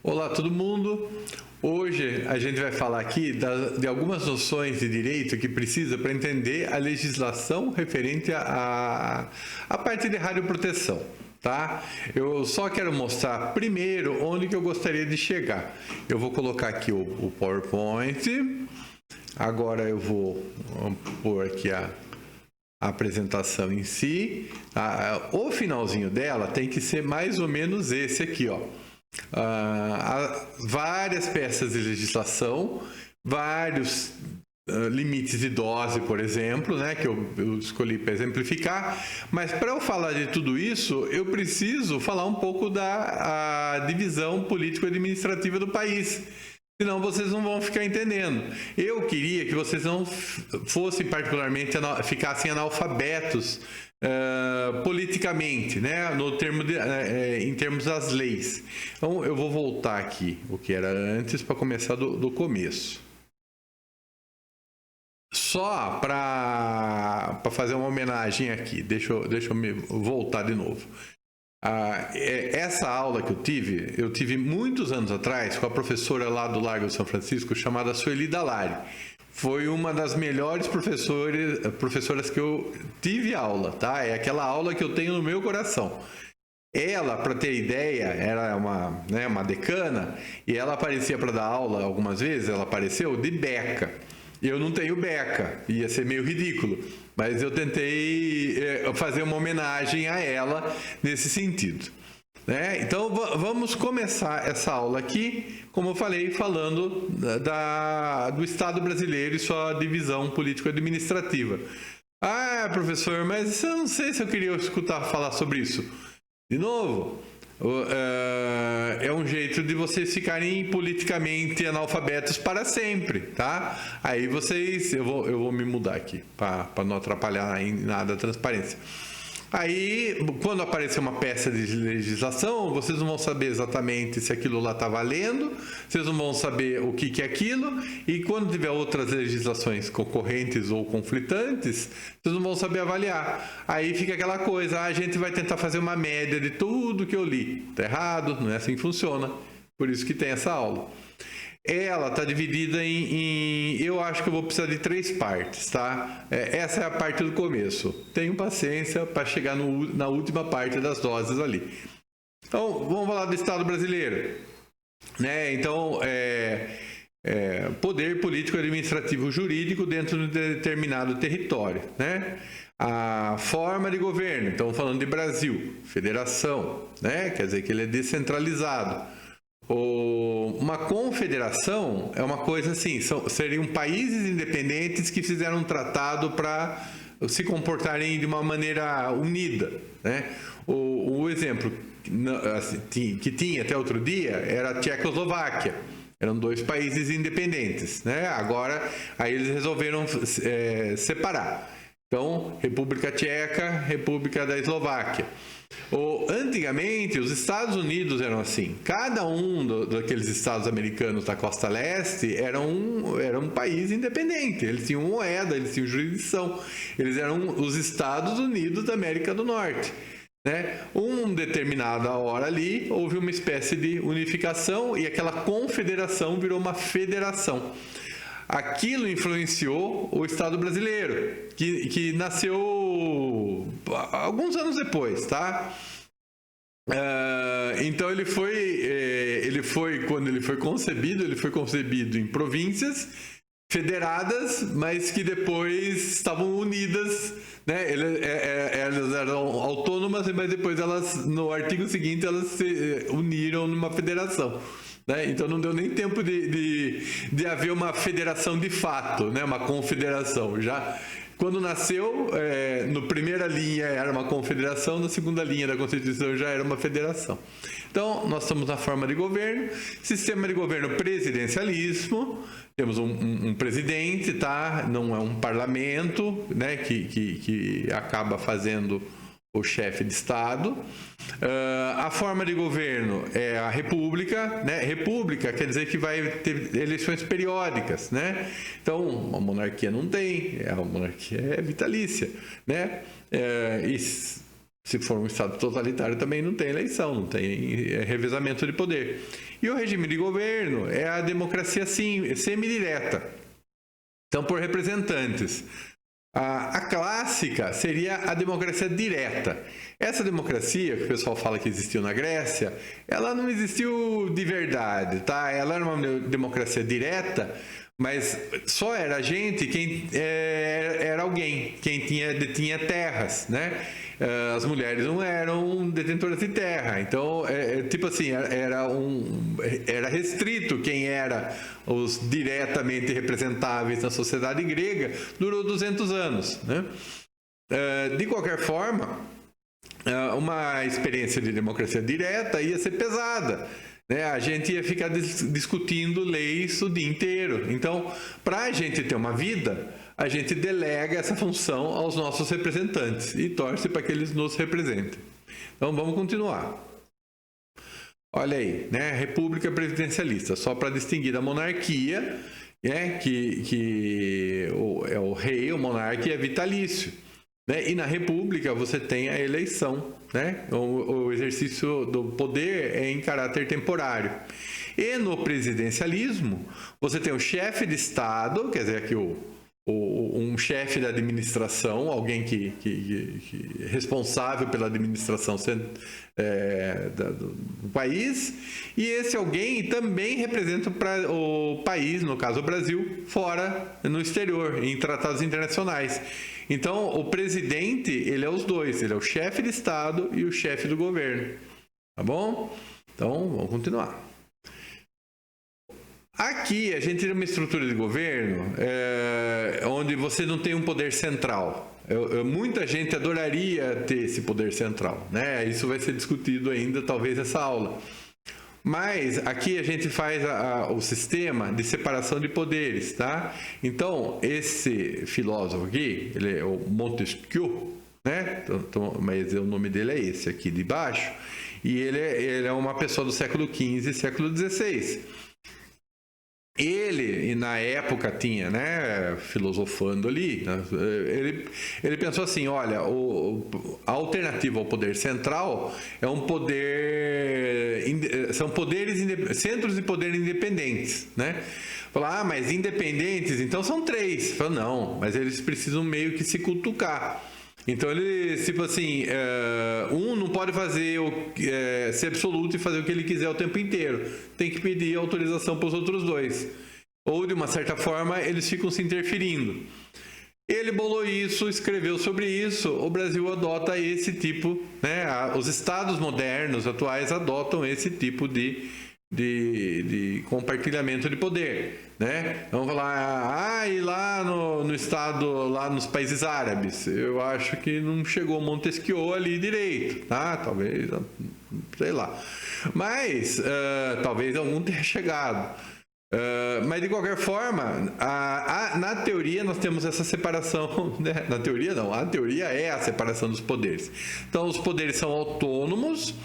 Olá, todo mundo. Hoje a gente vai falar aqui de algumas noções de direito que precisa para entender a legislação referente à parte de radioproteção, tá? Eu só quero mostrar primeiro onde que eu gostaria de chegar. Eu vou colocar aqui o PowerPoint. Agora eu vou pôr aqui a apresentação em si. O finalzinho dela tem que ser mais ou menos esse aqui, ó. Várias peças de legislação, vários limites de dose, por exemplo, né, que eu escolhi para exemplificar, mas para eu falar de tudo isso, eu preciso falar um pouco da divisão político-administrativa do país, senão vocês não vão ficar entendendo. Eu queria que vocês não fossem particularmente, ficassem analfabetos politicamente, né, em termos das leis. Então, eu vou voltar aqui, o que era antes, para começar do começo. Só para fazer uma homenagem aqui, deixa eu me voltar de novo. Essa aula que eu tive muitos anos atrás com a professora lá do Largo de São Francisco, chamada Sueli Dalari. Foi uma das melhores professoras que eu tive aula, tá? É aquela aula que eu tenho no meu coração. Ela, para ter ideia, era uma decana e ela aparecia para dar aula algumas vezes, ela apareceu de beca. Eu não tenho beca, ia ser meio ridículo, mas eu tentei fazer uma homenagem a ela nesse sentido. Né? Então, vamos começar essa aula aqui, como eu falei, falando do Estado brasileiro e sua divisão político-administrativa. Ah, professor, mas eu não sei se eu queria escutar falar sobre isso. De novo, é um jeito de vocês ficarem politicamente analfabetos para sempre, tá? Aí eu vou me mudar aqui, para não atrapalhar em nada a transparência. Aí, quando aparecer uma peça de legislação, vocês não vão saber exatamente se aquilo lá está valendo, vocês não vão saber o que é aquilo, e quando tiver outras legislações concorrentes ou conflitantes, vocês não vão saber avaliar. Aí fica aquela coisa, a gente vai tentar fazer uma média de tudo que eu li. Está errado, não é assim que funciona. Por isso que tem essa aula. Ela está dividida eu acho que eu vou precisar de 3 partes, tá? Essa é a parte do começo. Tenham paciência para chegar na última parte das doses ali. Então, vamos falar do Estado brasileiro. Né? Então, poder político, administrativo, jurídico dentro de um determinado território, né? A forma de governo, então falando de Brasil, federação, né? Quer dizer que ele é descentralizado. Uma confederação é uma coisa assim, seriam países independentes que fizeram um tratado para se comportarem de uma maneira unida, né? O exemplo que tinha até outro dia era a Tchecoslováquia. Eram 2 países independentes, né? Agora, aí eles resolveram separar. Então, República Tcheca, República da Eslováquia. Antigamente, os Estados Unidos eram assim. Cada um daqueles estados americanos da costa leste era um país independente. Eles tinham moeda, eles tinham jurisdição. Eles eram os Estados Unidos da América do Norte. Né? Determinada hora ali, houve uma espécie de unificação e aquela confederação virou uma federação. Aquilo influenciou o Estado brasileiro, que nasceu alguns anos depois, tá? Então quando ele foi concebido em províncias federadas, mas que depois estavam unidas, né? Elas eram autônomas, mas depois no artigo seguinte elas se uniram numa federação. Né? Então não deu nem tempo de haver uma federação de fato, né? Uma confederação. Já quando nasceu, no primeira linha era uma confederação, na segunda linha da Constituição já era uma federação. Então nós estamos na forma de governo, sistema de governo presidencialismo, temos um presidente, tá? Não é um parlamento, né? que acaba fazendo o chefe de Estado. A forma de governo é a república, né? República quer dizer que vai ter eleições periódicas, né? Então, a monarquia não tem, a monarquia é vitalícia, né? Se for um Estado totalitário, também não tem eleição, não tem revezamento de poder. E o regime de governo é a democracia semidireta. Então, por representantes. A clássica seria a democracia direta. Essa democracia, que o pessoal fala que existiu na Grécia, ela não existiu de verdade, tá? Ela era uma democracia direta, mas só era gente quem era alguém, quem detinha terras, né? As mulheres não eram detentoras de terra, então tipo assim, era restrito quem era os diretamente representáveis na sociedade grega. Durou 200 anos, né? De qualquer forma, uma experiência de democracia direta ia ser pesada, né? A gente ia ficar discutindo leis o dia inteiro. Então, para a gente ter uma vida, a gente delega essa função aos nossos representantes e torce para que eles nos representem. Então, vamos continuar. Olha aí, né? República presidencialista, só para distinguir da monarquia, né? que é o rei, o monarca é vitalício. Né? E na república você tem a eleição, né? O exercício do poder é em caráter temporário. E no presidencialismo, você tem o chefe de Estado, quer dizer, aqui um chefe da administração, alguém que é responsável pela administração do país, e esse alguém também representa o país, no caso o Brasil, fora, no exterior, em tratados internacionais. Então, o presidente, ele é os dois, ele é o chefe de Estado e o chefe do governo, tá bom? Então, vamos continuar. Aqui a gente tem uma estrutura de governo onde você não tem um poder central. Muita gente adoraria ter esse poder central, né? Isso vai ser discutido ainda, talvez, nessa aula. Mas aqui a gente faz o sistema de separação de poderes, tá? Então, esse filósofo aqui, ele é o Montesquieu, né? Então, mas o nome dele é esse aqui de baixo. E ele é uma pessoa do século XV e século XVI. Ele, na época, tinha, né, filosofando ali, né, ele pensou assim, olha, a alternativa ao poder central é um poder, são centros de poder independentes, né? Falar, mas independentes, então são 3. Falou, não, mas eles precisam meio que se cutucar. Então ele, tipo assim, um não pode fazer ser absoluto e fazer o que ele quiser o tempo inteiro. Tem que pedir autorização para os outros dois. Ou, de uma certa forma, eles ficam se interferindo. Ele bolou isso, escreveu sobre isso. O Brasil adota esse tipo, né? Os estados modernos atuais adotam esse tipo de compartilhamento de poder, né? Vamos falar, e lá no estado, lá nos países árabes, eu acho que não chegou Montesquieu ali direito, tá? Talvez, sei lá. Mas, talvez algum tenha chegado. Mas, de qualquer forma, na teoria nós temos essa separação, né? Na teoria não, a teoria é a separação dos poderes. Então, os poderes são autônomos,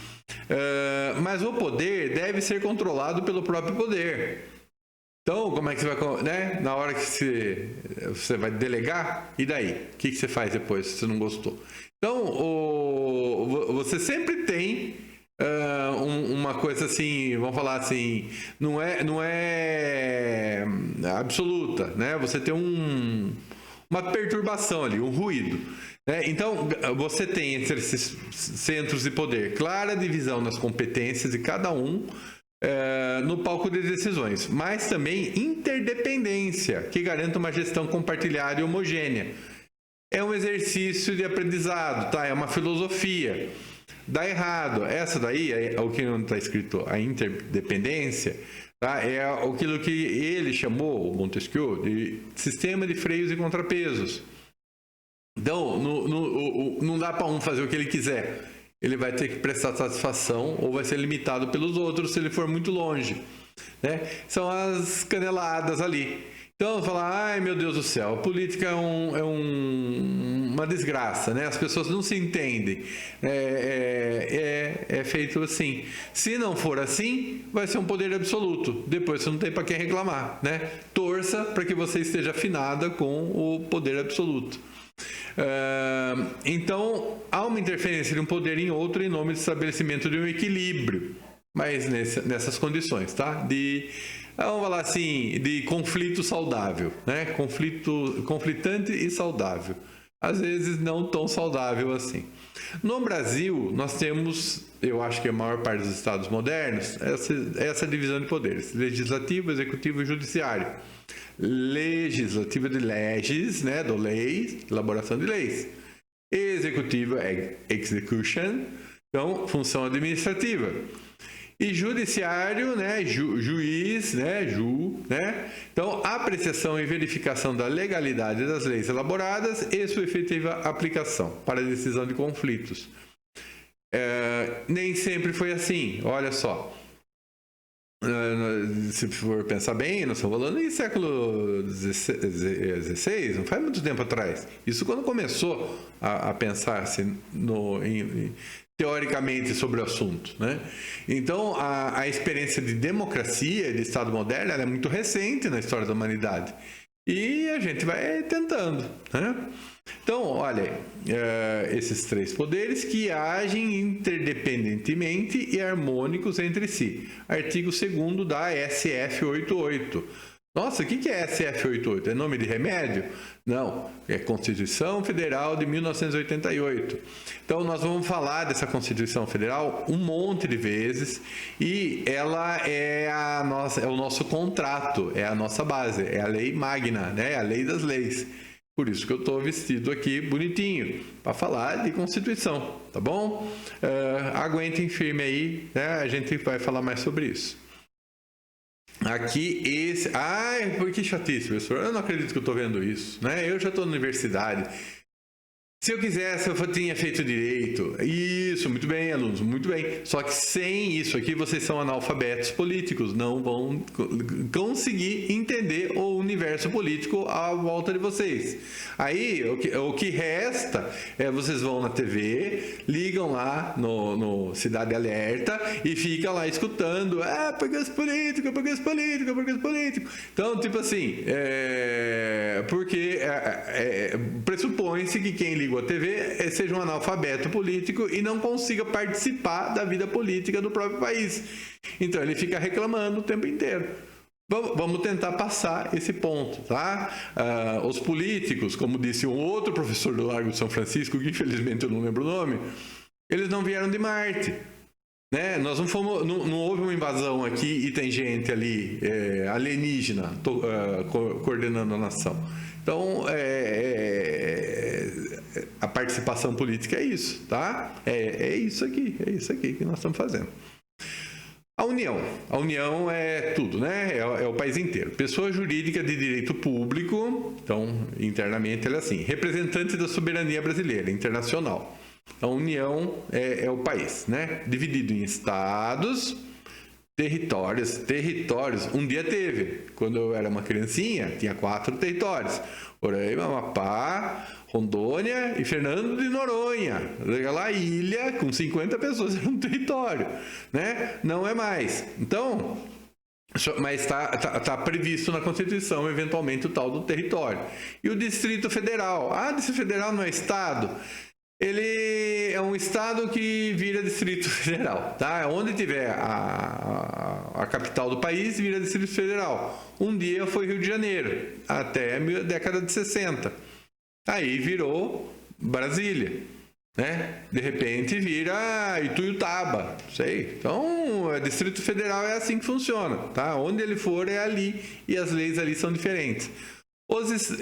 mas o poder deve ser controlado pelo próprio poder. Então, como é que você vai, né? Na hora que você vai delegar, e daí? O que você faz depois se você não gostou? Então, você sempre tem uma coisa assim, vamos falar assim, não é absoluta, né? Você tem uma perturbação ali, um ruído. Então, você tem entre esses centros de poder clara divisão nas competências de cada um no palco de decisões, mas também interdependência, que garante uma gestão compartilhada e homogênea. É um exercício de aprendizado, tá? É uma filosofia. Dá errado. Essa daí, é o que não está escrito, a interdependência, tá? É aquilo que ele chamou, o Montesquieu, de sistema de freios e contrapesos. Então, não dá para um fazer o que ele quiser. Ele vai ter que prestar satisfação ou vai ser limitado pelos outros se ele for muito longe, né? São as caneladas ali. Então, falar, ai meu Deus do céu, a política é uma desgraça, né? As pessoas não se entendem. É feito assim. Se não for assim, vai ser um poder absoluto. Depois você não tem para quem reclamar, né? Torça para que você esteja afinada com o poder absoluto. Então, há uma interferência de um poder em outro em nome do estabelecimento de um equilíbrio, mas nessas condições, tá? Vamos falar assim, de conflito saudável, né? Conflitante e saudável. Às vezes não tão saudável assim. No Brasil, nós temos, eu acho que a maior parte dos estados modernos, essa divisão de poderes: legislativo, executivo e judiciário. Legislativo de leges, né, do lei, elaboração de leis. Executivo é execution, então função administrativa. E judiciário, né, juiz, né, né? Então, apreciação e verificação da legalidade das leis elaboradas e sua efetiva aplicação para a decisão de conflitos. Nem sempre foi assim, olha só. Se for pensar bem, nós estamos falando em século XVI, não faz muito tempo atrás. Isso quando começou a pensar-se teoricamente sobre o assunto, né? Então, a experiência de democracia, de Estado moderno, ela é muito recente na história da humanidade. E a gente vai tentando, né? Então, olha, esses três poderes que agem interdependentemente e harmônicos entre si. Artigo 2º da SF 88. Nossa, o que é SF 88? É nome de remédio? Não, é Constituição Federal de 1988. Então, nós vamos falar dessa Constituição Federal um monte de vezes e ela é o nosso contrato, é a nossa base, é a lei magna, né? A lei das leis. Por isso que eu estou vestido aqui bonitinho, para falar de Constituição, tá bom? Aguentem firme aí, né? A gente vai falar mais sobre isso. Aqui, esse... Ai, que chatice, professor. Eu não acredito que eu estou vendo isso, né? Eu já estou na universidade. Se eu quisesse, eu tinha feito direito. Isso, muito bem, alunos, muito bem. Só que sem isso aqui, vocês são analfabetos políticos. Não vão conseguir entender o universo político à volta de vocês. Aí, o que resta é vocês vão na TV, ligam lá no Cidade Alerta e ficam lá escutando. Porque os políticos, porque os políticos, porque os políticos. Então, tipo assim, porque pressupõe-se que quem liga a TV seja um analfabeto político e não consiga participar da vida política do próprio país. Então ele fica reclamando o tempo inteiro. Vamos tentar passar esse ponto, tá? Os políticos, como disse um outro professor do Largo de São Francisco, que infelizmente eu não lembro o nome, eles não vieram de Marte. Né? Nós não houve uma invasão aqui e tem gente ali alienígena coordenando a nação. Então, a participação política é isso, tá? É isso aqui que nós estamos fazendo. A União é tudo, né? É o país inteiro. Pessoa jurídica de direito público, então, internamente ela é assim, representante da soberania brasileira, internacional. A União é o país, né? Dividido em estados, territórios. Um dia teve. Quando eu era uma criancinha, tinha 4 territórios. Roraima, Amapá, Rondônia e Fernando de Noronha. Lá, ilha com 50 pessoas era um território, né? Não é mais. Então, mas está previsto na Constituição, eventualmente, o tal do território. E o Distrito Federal? Distrito Federal não é estado? Ele é um estado que vira Distrito Federal, tá? Onde tiver a capital do país, vira Distrito Federal. Um dia foi Rio de Janeiro, até a década de 60. Aí virou Brasília, né? De repente vira Ituiutaba, sei. Então, o Distrito Federal é assim que funciona, tá? Onde ele for é ali e as leis ali são diferentes.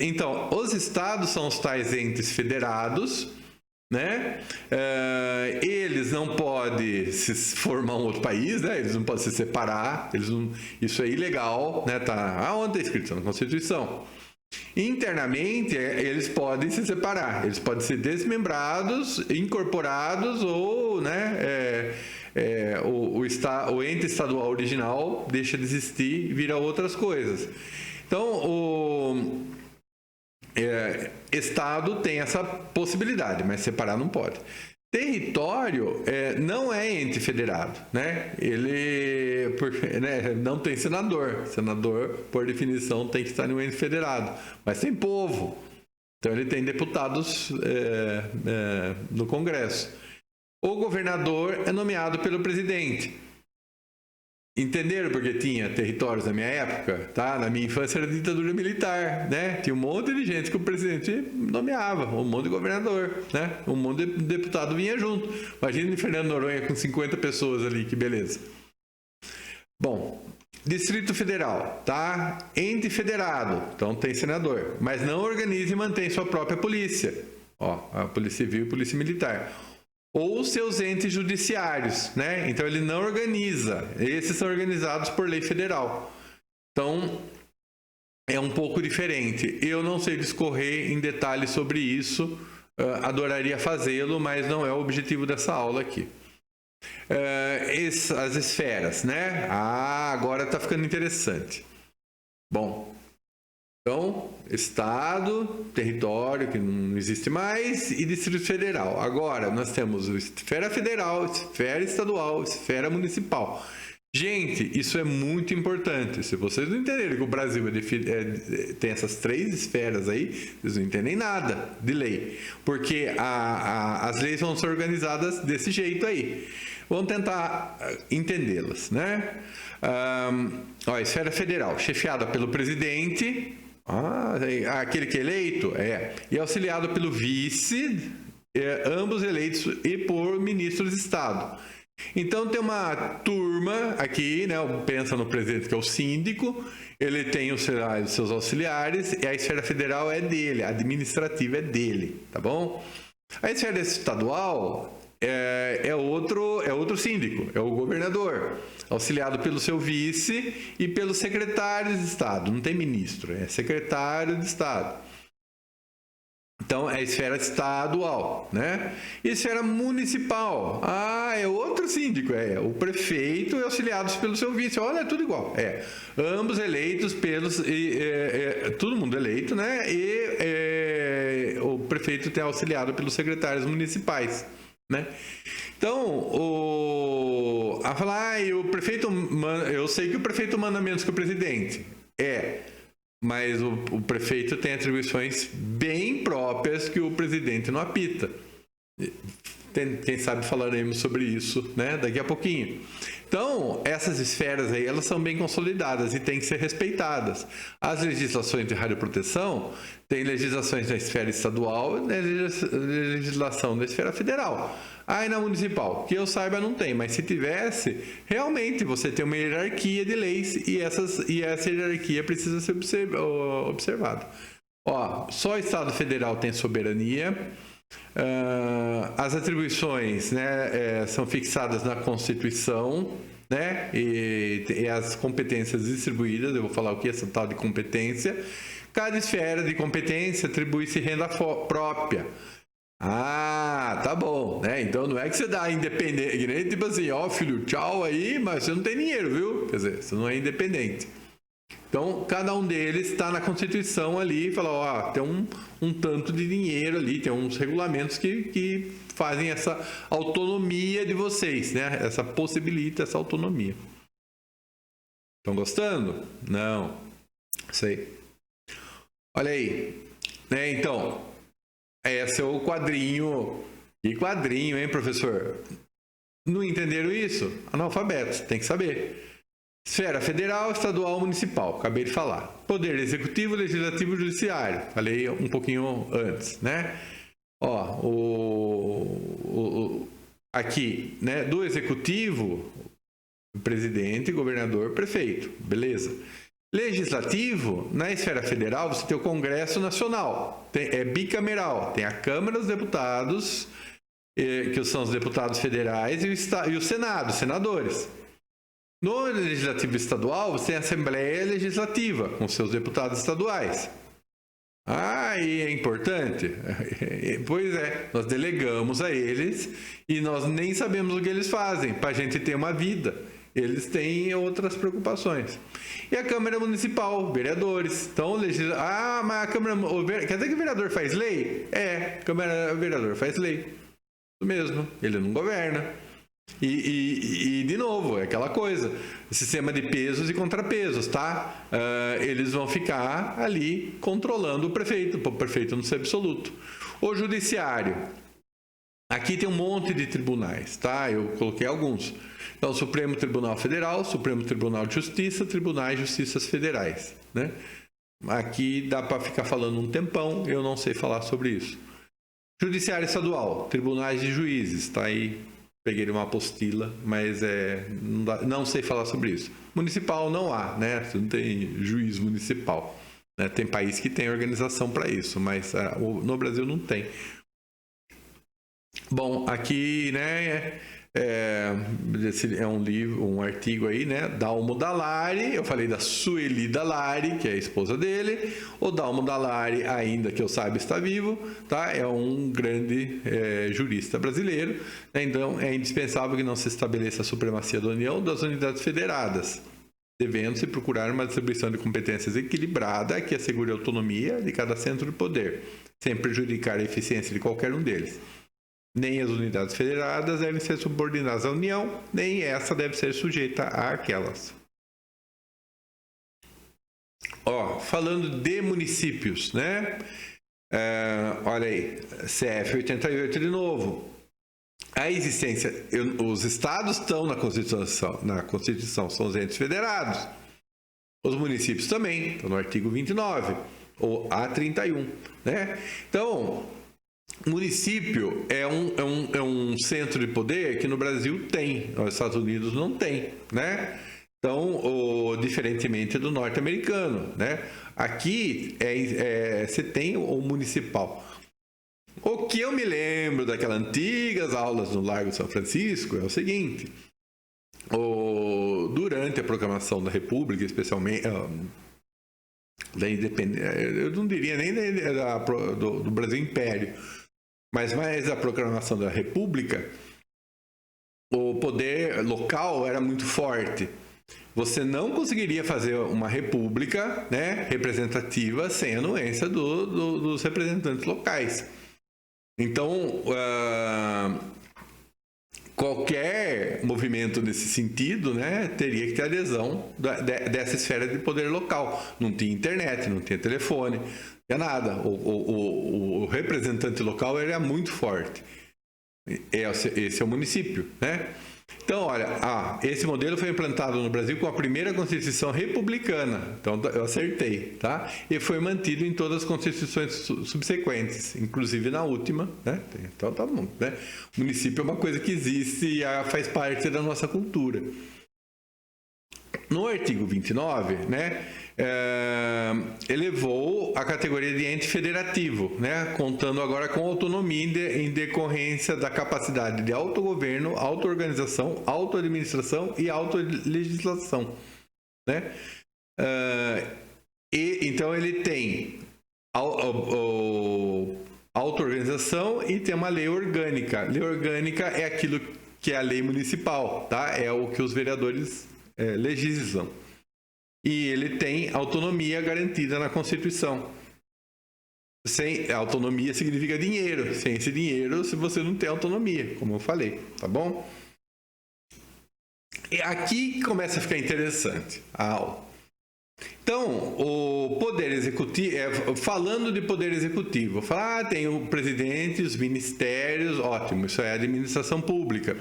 Então, os estados são os tais entes federados, né? Eles não podem se formar um outro país, né? Eles não podem se separar, isso é ilegal, né? Tá onde está escrito na Constituição. Internamente eles podem se separar, eles podem ser desmembrados, incorporados ou, né? O ente estadual original deixa de existir e vira outras coisas. Então Estado tem essa possibilidade, mas separar não pode. Território não é ente federado, né? Não tem senador. Senador, por definição, tem que estar no ente federado. Mas tem povo. Então ele tem deputados no Congresso. O governador é nomeado pelo presidente. Entenderam porque tinha territórios na minha época? Tá? Na minha infância era ditadura militar, né? Tinha um monte de gente que o presidente nomeava, um monte de governador, né? Um monte de deputado vinha junto. Imagina o Fernando Noronha com 50 pessoas ali, que beleza. Bom, Distrito Federal, tá? Ente federado, então tem senador, mas não organiza e mantém sua própria polícia. Ó, a Polícia Civil e Polícia Militar. Ou seus entes judiciários, né? Então ele não organiza. Esses são organizados por lei federal. Então é um pouco diferente. Eu não sei discorrer em detalhes sobre isso. Adoraria fazê-lo, mas não é o objetivo dessa aula aqui. As esferas, né? Agora está ficando interessante. Bom, então, Estado, território, que não existe mais, e Distrito Federal. Agora, nós temos esfera federal, esfera estadual, esfera municipal. Gente, isso é muito importante. Se vocês não entenderem que o Brasil tem essas 3 esferas aí, vocês não entendem nada de lei. Porque as leis vão ser organizadas desse jeito aí. Vamos tentar entendê-las, né? A esfera federal, chefiada pelo presidente, aquele que é eleito, e auxiliado pelo vice, ambos eleitos e por ministros de Estado. Então tem uma turma aqui, né? Pensa no presidente que é o síndico, ele tem os seus auxiliares e a esfera federal é dele, a administrativa é dele, tá bom? A esfera estadual é outro síndico, é o governador, auxiliado pelo seu vice e pelos secretários de Estado. Não tem ministro, é secretário de Estado. Então, é a esfera estadual, né? E a esfera municipal. É outro síndico, o prefeito e auxiliados pelo seu vice. Olha, é tudo igual. Ambos eleitos pelos... todo mundo eleito, né? E o prefeito tem auxiliado pelos secretários municipais, né? Então, o prefeito... Eu sei que o prefeito manda menos que o presidente. Mas o prefeito tem atribuições bem próprias que o presidente não apita. Quem sabe falaremos sobre isso, né, daqui a pouquinho. Então, essas esferas aí, elas são bem consolidadas e têm que ser respeitadas. As legislações de radioproteção têm legislações na esfera estadual e legislação da esfera federal. E na municipal, que eu saiba, não tem, mas se tivesse, realmente você tem uma hierarquia de leis e essa hierarquia precisa ser observada. Só o Estado Federal tem soberania. As atribuições, né, são fixadas na Constituição, né, e as competências distribuídas. Eu vou falar o que é essa tal de competência. Cada esfera de competência atribui-se renda própria. Tá bom, né? Então não é que você dá independente, tipo assim, filho, tchau aí, mas você não tem dinheiro, viu? Quer dizer, você não é independente. Então, cada um deles está na Constituição ali e fala, tem um tanto de dinheiro ali, tem uns regulamentos que fazem essa autonomia de vocês, né? Possibilita essa autonomia. Estão gostando? Não. Sei. Olha aí. Né? Então, esse é o quadrinho. Que quadrinho, hein, professor? Não entenderam isso? Analfabetos, tem que saber. Esfera federal, estadual, municipal. Acabei de falar. Poder executivo, legislativo e judiciário. Falei um pouquinho antes, né? Aqui, né? Do executivo, presidente, governador, prefeito. Beleza. Legislativo, na esfera federal, você tem o Congresso Nacional. É bicameral. Tem a Câmara dos Deputados, que são os deputados federais, e o Senado, os senadores. No Legislativo Estadual, você tem a Assembleia Legislativa, com seus deputados estaduais. E é importante? Pois é, nós delegamos a eles e nós nem sabemos o que eles fazem, para a gente ter uma vida. Eles têm outras preocupações. E a Câmara Municipal, vereadores. Então, mas a Câmara... Quer dizer que o vereador faz lei? O vereador faz lei. Isso mesmo, ele não governa. E, de novo, é aquela coisa, sistema de pesos e contrapesos, tá? Eles vão ficar ali controlando o prefeito, para o prefeito não ser absoluto. O judiciário, aqui tem um monte de tribunais, tá? Eu coloquei alguns. Então, Supremo Tribunal Federal, Supremo Tribunal de Justiça, Tribunais de Justiças Federais, né? Aqui dá para ficar falando um tempão, eu não sei falar sobre isso. Judiciário Estadual, Tribunais de Juízes, tá aí. Peguei uma apostila, mas não sei falar sobre isso. Municipal não há, né? Não tem juiz municipal. Né? Tem país que tem organização para isso, mas no Brasil não tem. Bom, aqui, né? É um livro, um artigo aí, né? Dalmo Dallari, eu falei da Sueli Dallari, que é a esposa dele. O Dalmo Dallari, ainda que eu saiba, está vivo, tá? É um grande jurista brasileiro, né? Então é indispensável que não se estabeleça a supremacia da União das unidades federadas, devendo-se procurar uma distribuição de competências equilibrada que assegure a autonomia de cada centro de poder, sem prejudicar a eficiência de qualquer um deles. Nem as unidades federadas devem ser subordinadas à União, nem essa deve ser sujeita àquelas. Falando de municípios, né? Olha aí, CF 88 de novo. A existência, os estados estão na Constituição, são os entes federados. Os municípios também, estão no artigo 29, ou A31, né? Então, município é um centro de poder que no Brasil tem, nos Estados Unidos não tem, né? Então, diferentemente do norte-americano, né? Aqui você tem o municipal. O que eu me lembro daquelas antigas aulas no Largo de São Francisco é o seguinte: durante a proclamação da República, especialmente da independência, eu não diria nem do Brasil Império, mas mais a proclamação da República, o poder local era muito forte. Você não conseguiria fazer uma república, né, representativa sem a anuência dos representantes locais. Então, qualquer movimento nesse sentido, né, teria que ter adesão dessa esfera de poder local. Não tinha internet, não tinha telefone, não tinha nada. O representante local era muito forte. Esse é o município, né? Então, olha, esse modelo foi implantado no Brasil com a primeira Constituição republicana. Então, eu acertei, tá? E foi mantido em todas as constituições subsequentes, inclusive na última, né? Então, tá bom, né? O município é uma coisa que existe e faz parte da nossa cultura. No artigo 29, né, elevou a categoria de ente federativo, né, contando agora com autonomia em decorrência da capacidade de autogoverno, auto-organização, auto-administração e auto-legislação, né? Então ele tem auto-organização e tem uma lei orgânica. Lei orgânica é aquilo que é a lei municipal, tá? É o que os vereadores legislam. E ele tem autonomia garantida na Constituição. Autonomia significa dinheiro. Sem esse dinheiro, se você não tem autonomia, como eu falei, tá bom? E aqui começa a ficar interessante a aula. Então, o Poder Executivo, falando de Poder Executivo, tem o presidente, os ministérios, ótimo, isso é administração pública.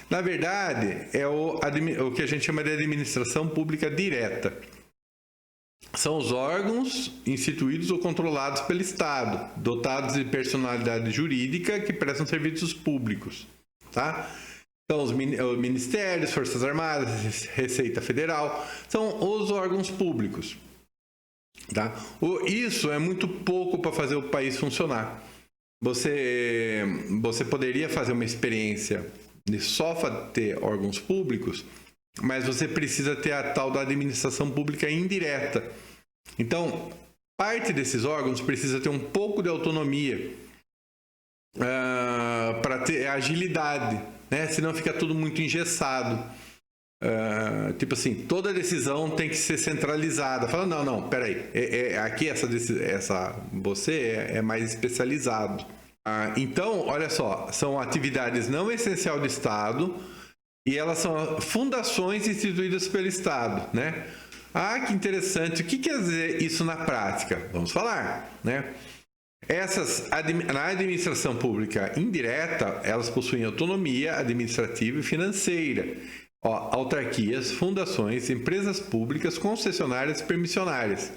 Na verdade, é o que a gente chama de administração pública direta. São os órgãos instituídos ou controlados pelo Estado, dotados de personalidade jurídica que prestam serviços públicos, tá? Então, os ministérios, Forças Armadas, Receita Federal, são os órgãos públicos, tá? Isso é muito pouco para fazer o país funcionar. Você poderia fazer uma experiência de só ter órgãos públicos, mas você precisa ter a tal da administração pública indireta. Então, parte desses órgãos precisa ter um pouco de autonomia para ter agilidade, né? Senão fica tudo muito engessado. Tipo assim, toda decisão tem que ser centralizada. Fala, não, peraí, aqui você é mais especializado. Então, olha só, são atividades não essenciais do Estado, E elas são fundações instituídas pelo Estado, né? Ah, que interessante. O que quer dizer isso na prática? Vamos falar, né? Na administração pública indireta, elas possuem autonomia administrativa e financeira. Ó, autarquias, fundações, empresas públicas, concessionárias e permissionárias.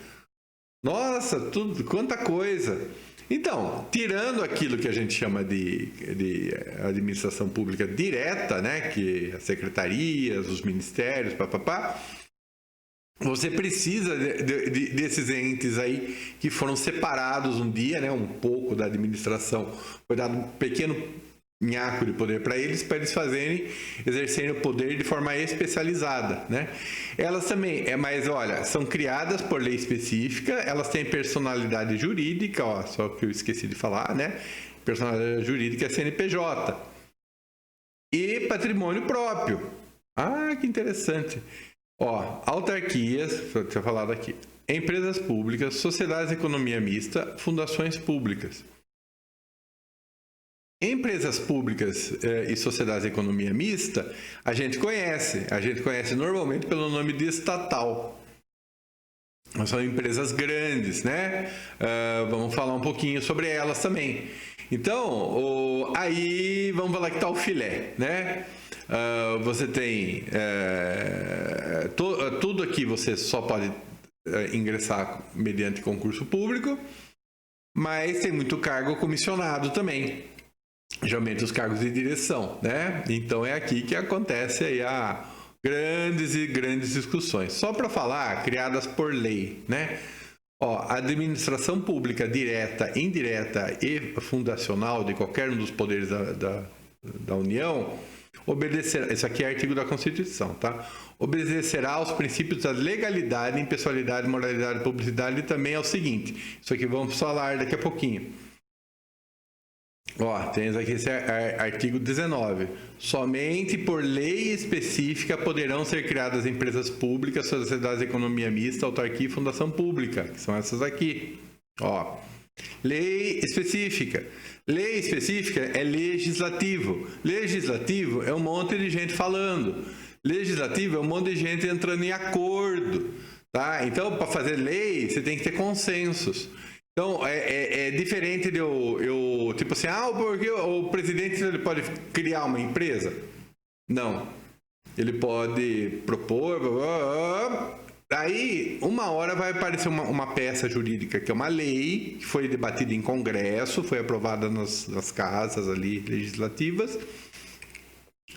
Nossa, tudo, quanta coisa! Então, tirando aquilo que a gente chama de administração pública direta, né, que as secretarias, os ministérios, papapá, você precisa desses entes aí que foram separados um dia, né, um pouco da administração, foi dado um pequeno nhaco de poder para eles exercerem o poder de forma especializada, né? Elas também, mas olha, são criadas por lei específica, elas têm personalidade jurídica, ó, só que eu esqueci de falar, né? Personalidade jurídica é CNPJ e patrimônio próprio. Ah, que interessante. Ó, autarquias, eu tinha falado aqui, empresas públicas, sociedades de economia mista, fundações públicas. Empresas públicas e sociedades de economia mista, a gente conhece normalmente pelo nome de estatal. São empresas grandes, né? Vamos falar um pouquinho sobre elas também. Então, aí vamos falar que está o filé, né? Você tem tudo aqui você só pode ingressar mediante concurso público, mas tem muito cargo comissionado também. Geralmente os cargos de direção, né? Então é aqui que acontece aí a grandes discussões. Só para falar, criadas por lei, né? Ó, a administração pública direta, indireta e fundacional de qualquer um dos poderes da União obedecerá, isso aqui é artigo da Constituição, tá? Obedecerá aos princípios da legalidade, impessoalidade, moralidade, publicidade e também ao seguinte, isso aqui vamos falar daqui a pouquinho. Ó, temos aqui esse artigo 19. Somente por lei específica poderão ser criadas empresas públicas, sociedades de economia mista, autarquia e fundação pública, que são essas aqui. Ó, lei específica. Lei específica é legislativo. Legislativo é um monte de gente falando. Legislativo é um monte de gente entrando em acordo, tá? Então, para fazer lei, você tem que ter consensos. Então, é diferente de eu tipo assim, porque o presidente ele pode criar uma empresa? Não. Ele pode propor, aí uma hora vai aparecer uma peça jurídica, que é uma lei, que foi debatida em Congresso, foi aprovada nas casas ali legislativas.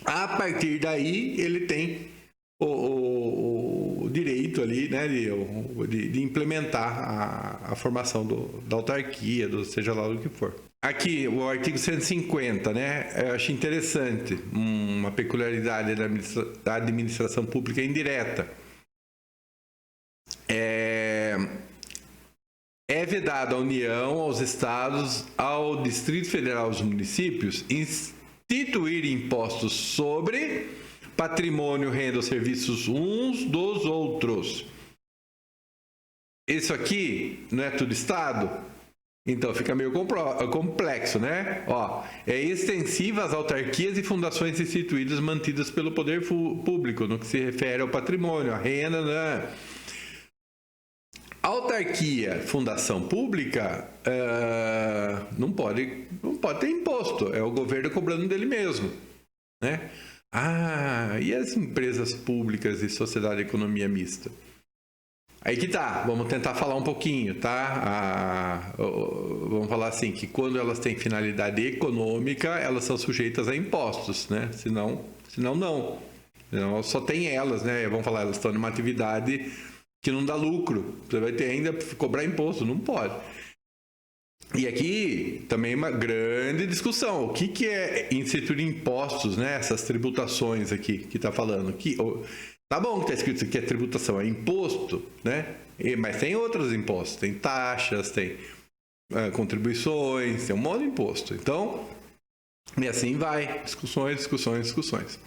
A partir daí, ele tem o direito ali, né, de implementar a formação da autarquia, seja lá do que for. Aqui, o artigo 150, né, eu acho interessante, uma peculiaridade da administração pública indireta. É vedado à União, aos estados, ao Distrito Federal, aos municípios, instituir impostos sobre patrimônio, renda ou serviços uns dos outros. Isso aqui não é tudo Estado? Então fica meio complexo, né? Ó, é extensiva às autarquias e fundações instituídas mantidas pelo poder público, no que se refere ao patrimônio, à renda, né? Autarquia, fundação pública, não pode ter imposto, é o governo cobrando dele mesmo, né? E as empresas públicas e sociedade de economia mista? Aí que tá, vamos tentar falar um pouquinho, tá? Vamos falar assim, que quando elas têm finalidade econômica, elas são sujeitas a impostos, né? Senão não. Senão só tem elas, né? Vamos falar, elas estão numa atividade que não dá lucro. Você vai ter ainda cobrar imposto, não pode. E aqui também uma grande discussão. O que é instituir impostos, né? Essas tributações aqui que está falando. Tá bom que está escrito que é tributação, é imposto, né? Mas tem outros impostos, tem taxas, tem contribuições, tem um monte de imposto. Então, e assim vai. Discussões.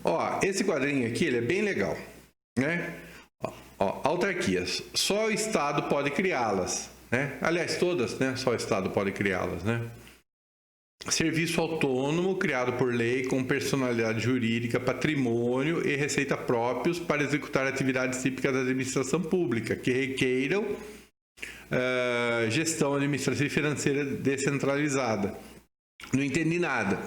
Ó, esse quadrinho aqui, ele é bem legal, né? Ó, autarquias. Só o Estado pode criá-las. Né? Aliás, todas, né? Só o Estado pode criá-las, né? serviço autônomo criado por lei com personalidade jurídica, patrimônio e receita próprios para executar atividades típicas da administração pública que requeiram gestão administrativa e financeira descentralizada. Não entendi nada.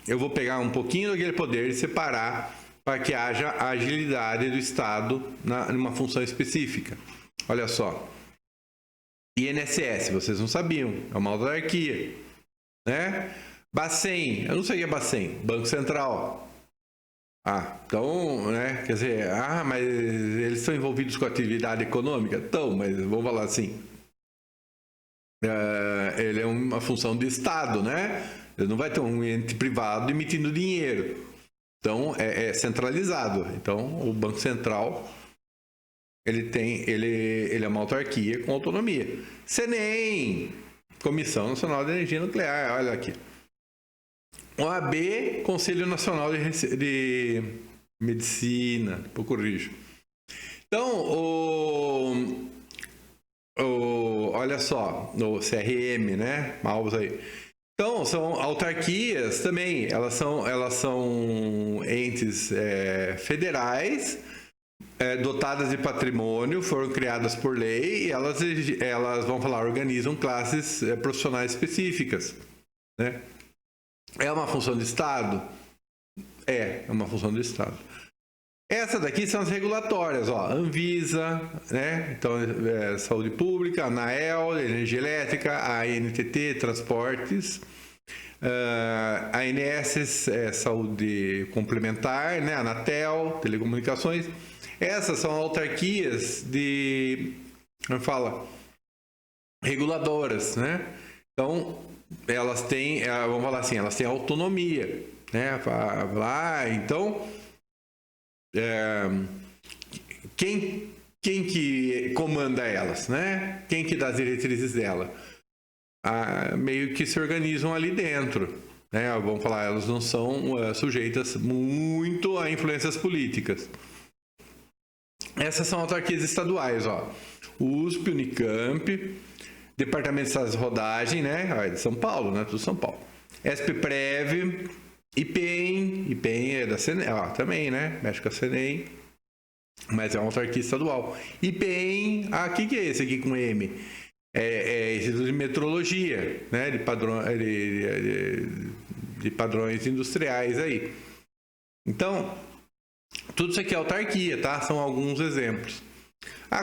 Eu vou pegar um pouquinho daquele poder e separar para que haja agilidade do Estado numa função específica. Olha só. INSS, vocês não sabiam, é uma autarquia, né? Bacen, eu não sei o que é Bacen, Banco Central. Então, né, quer dizer, mas eles estão envolvidos com atividade econômica? Então, mas vamos falar assim, ele é uma função de Estado, né? Ele não vai ter um ente privado emitindo dinheiro. Então, é centralizado. Então, o Banco Central, ele é uma autarquia com autonomia. CNEM, Comissão Nacional de Energia Nuclear, olha aqui. OAB, Conselho Nacional de Medicina, depois corrijo. Então, olha só, no CRM, né? Mouse aí. Então, são autarquias também, elas são entes federais, dotadas de patrimônio, foram criadas por lei e elas vão falar, organizam classes profissionais específicas, né? É uma função do Estado? É uma função do Estado. Essa daqui são as regulatórias, ó, Anvisa, né? Então, saúde pública, ANAEL, energia elétrica, a ANTT, transportes, a ANS, saúde complementar, né? Anatel, telecomunicações. Essas são autarquias como fala, reguladoras, né? Então, elas têm, vamos falar assim, elas têm autonomia, né? Então, quem que comanda elas, né? Quem que dá as diretrizes dela? Meio que se organizam ali dentro, né? Vamos falar, elas não são sujeitas muito a influências políticas. Essas são autarquias estaduais, ó. USP, Unicamp, Departamento de Estradas de Rodagem, né? De São Paulo, né? Tudo São Paulo. SPPrev, IPEM é da CNEM, também, né? Mexe com a CNEM, mas é uma autarquia estadual. IPEM, o que é esse aqui com M? É Instituto de Metrologia, né? De padrões industriais aí. Então, tudo isso aqui é autarquia, tá? São alguns exemplos.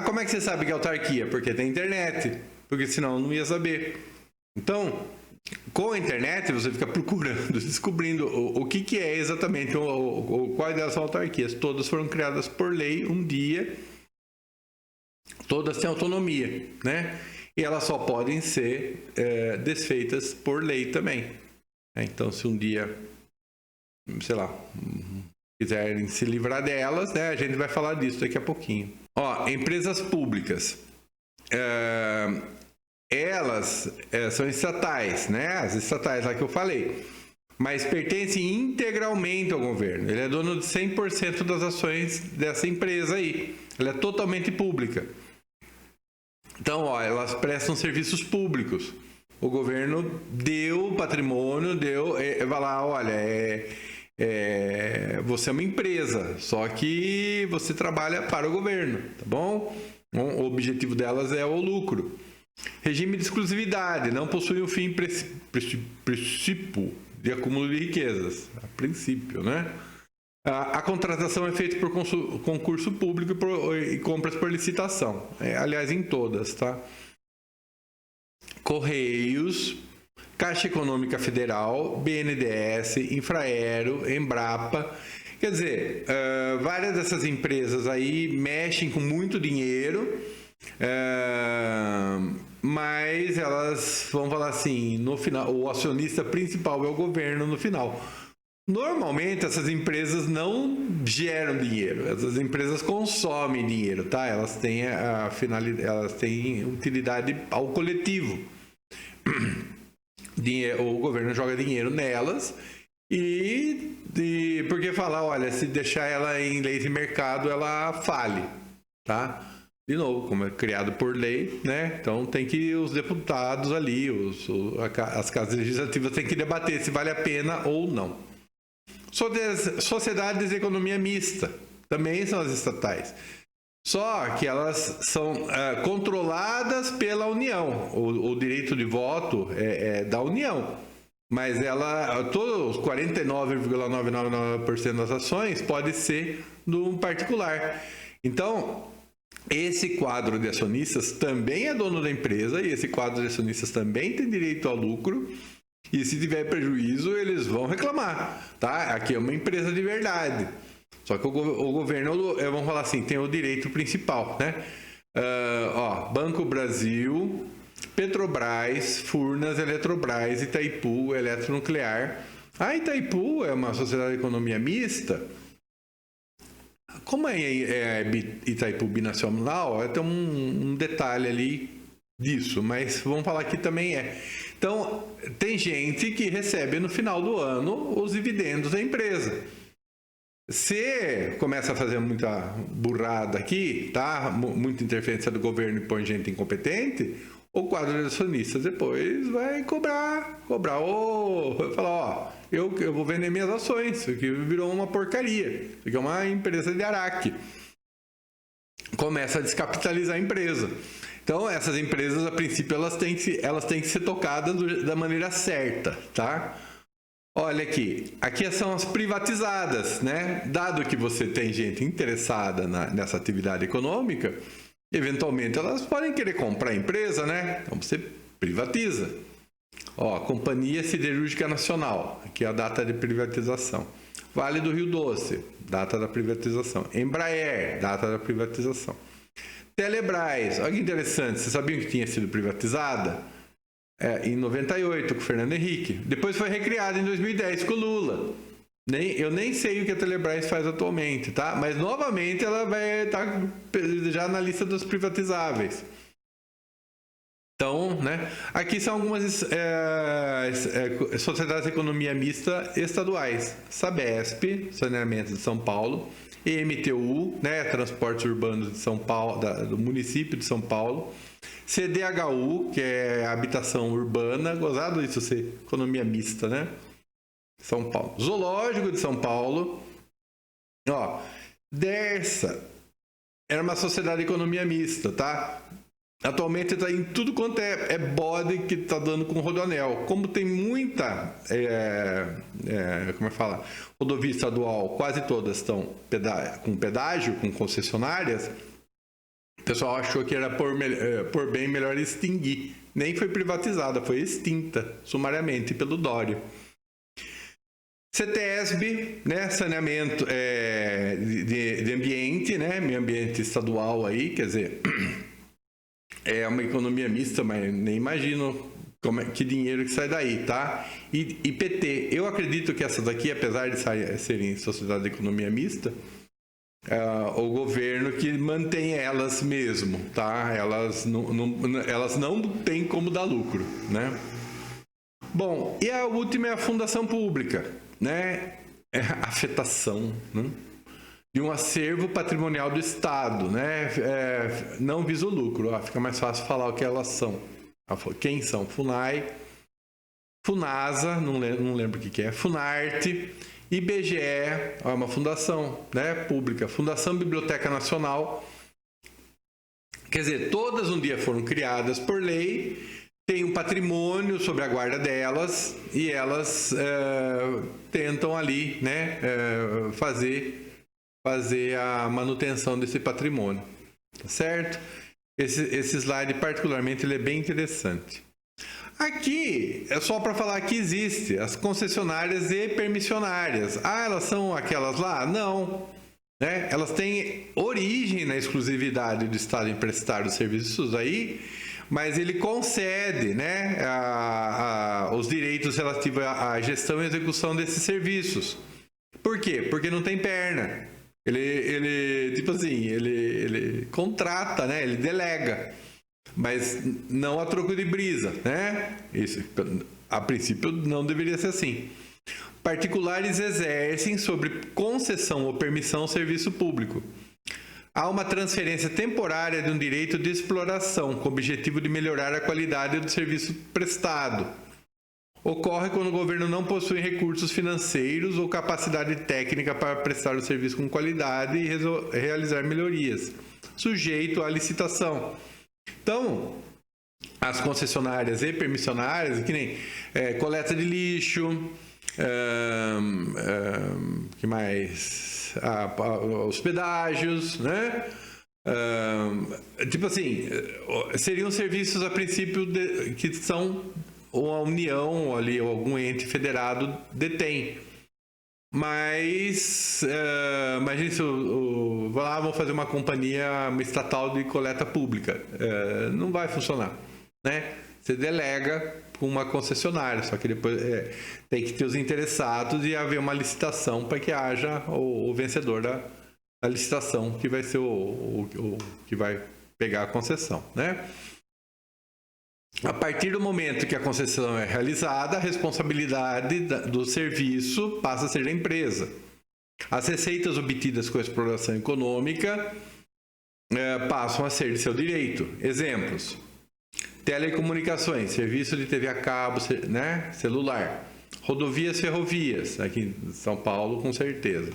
Como é que você sabe que é autarquia? Porque tem internet, porque senão não ia saber. Então, com a internet, você fica procurando, descobrindo o que é exatamente, quais delas são autarquias. Todas foram criadas por lei um dia, todas têm autonomia, né? E elas só podem ser desfeitas por lei também. Então, se um dia, sei lá, quiserem se livrar delas, né, a gente vai falar disso daqui a pouquinho. Empresas públicas. Elas são estatais, né? As estatais lá que eu falei. Mas pertencem integralmente ao governo. Ele é dono de 100% das ações dessa empresa aí. Ela é totalmente pública. Então, elas prestam serviços públicos. O governo deu patrimônio, vai lá, olha, você é uma empresa, só que você trabalha para o governo, tá bom? O objetivo delas é o lucro. Regime de exclusividade, não possui um fim princípio de acúmulo de riquezas, a princípio, né? A contratação é feita por concurso público e compras por licitação, aliás, em todas, tá? Correios, Caixa Econômica Federal, BNDES, Infraero, Embrapa. Quer dizer, várias dessas empresas aí mexem com muito dinheiro, mas elas, vamos falar assim, no final, o acionista principal é o governo no final. Normalmente essas empresas não geram dinheiro, essas empresas consomem dinheiro, tá? Elas têm elas têm utilidade ao coletivo. O governo joga dinheiro nelas porque fala, olha, se deixar ela em leis de mercado, ela fale, tá? de novo, como é criado por lei, né? Então tem que os deputados ali, as casas legislativas têm que debater se vale a pena ou não. Sociedades de economia mista, também são as estatais. Só que elas são controladas pela União. O direito de voto é da União. Mas todos os 49,999% das ações pode ser do particular. Então, esse quadro de acionistas também é dono da empresa e esse quadro de acionistas também tem direito ao lucro. E se tiver prejuízo, eles vão reclamar, tá? Aqui é uma empresa de verdade. Só que o governo, vamos falar assim, tem o direito principal, né? Banco Brasil, Petrobras, Furnas, Eletrobras, Itaipu, Eletronuclear. A Itaipu é uma sociedade de economia mista. Como é Itaipu binacional, tem um detalhe ali disso, mas vamos falar que também é. Então, tem gente que recebe no final do ano os dividendos da empresa. Se começa a fazer muita burrada aqui, tá? Muita interferência do governo e põe gente incompetente, o quadro de acionistas depois vai cobrar vai falar, eu vou vender minhas ações, isso aqui virou uma porcaria, isso aqui é uma empresa de araque. Começa a descapitalizar a empresa. Então, essas empresas, a princípio, elas têm que ser tocadas da maneira certa, tá? Olha aqui são as privatizadas, né? Dado que você tem gente interessada nessa atividade econômica, eventualmente elas podem querer comprar a empresa, né? Então você privatiza. Companhia Siderúrgica Nacional, aqui é a data de privatização. Vale do Rio Doce, data da privatização. Embraer, data da privatização. Telebrás, olha que interessante, vocês sabiam que tinha sido privatizada? Em 98, com o Fernando Henrique. Depois foi recriada em 2010 com o Lula. Eu nem sei o que a Telebrás faz atualmente, tá? Mas novamente ela vai estar já na lista dos privatizáveis. Então, né? Aqui são algumas sociedades de economia mista estaduais. Sabesp, Saneamento de São Paulo. EMTU, né? Transportes Urbanos de São Paulo, do município de São Paulo. CDHU, que é habitação urbana, gozado isso ser economia mista, né? São Paulo. Zoológico de São Paulo. Dersa era uma sociedade de economia mista, tá? Atualmente está em tudo quanto é bode que está dando com rodoanel. Como tem muita rodovia estadual, quase todas estão com pedágio, com concessionárias. O pessoal achou que era por bem melhor extinguir. Nem foi privatizada, foi extinta sumariamente pelo Dório. CETESB, né, saneamento de ambiente, né, meio ambiente estadual aí, quer dizer, é uma economia mista, mas nem imagino que dinheiro que sai daí, tá? E PT, eu acredito que essas daqui, apesar de serem sociedade de economia mista, o governo que mantém elas mesmo, tá? Elas não têm como dar lucro, né? Bom, e a última é a fundação pública, né? É a afetação, né? De um acervo patrimonial do Estado, né? Não visa o lucro, fica mais fácil falar o que elas são. Quem são? FUNAI, FUNASA, não lembro o que é, FUNARTE, IBGE, é uma fundação, né, pública, Fundação Biblioteca Nacional. Quer dizer, todas um dia foram criadas por lei, tem um patrimônio sobre a guarda delas e elas tentam ali, né, fazer a manutenção desse patrimônio, tá certo? Esse slide, particularmente, ele é bem interessante. Aqui é só para falar que existe as concessionárias e permissionárias. Elas são aquelas lá? Não. Né? Elas têm origem na exclusividade do Estado em prestar os serviços aí, mas ele concede, né, os direitos relativos à gestão e execução desses serviços. Por quê? Porque não tem perna. Ele tipo assim, ele contrata, né? Ele delega, mas não a troco de brisa, né? Isso, a princípio, não deveria ser assim. Particulares exercem sobre concessão ou permissão serviço público. há uma transferência temporária de um direito de exploração com o objetivo de melhorar a qualidade do serviço prestado. Ocorre quando o governo não possui recursos financeiros ou capacidade técnica para prestar o serviço com qualidade e realizar melhorias, sujeito à licitação. Então, as concessionárias e permissionárias, que nem coleta de lixo, que mais? Os pedágios, né? Tipo assim, seriam serviços a princípio que são ou a União ali, ou algum ente federado detém. Mas imagine se vamos fazer uma companhia, uma estatal de coleta pública. Não vai funcionar, né? Você delega com uma concessionária, só que depois tem que ter os interessados e haver uma licitação para que haja o vencedor da licitação, que vai ser o que vai pegar a concessão, né? A partir do momento que a concessão é realizada, a responsabilidade do serviço passa a ser da empresa. As receitas obtidas com a exploração econômica passam a ser de seu direito. Exemplos: telecomunicações, serviço de TV a cabo, né? Celular, rodovias, ferrovias, aqui em São Paulo com certeza.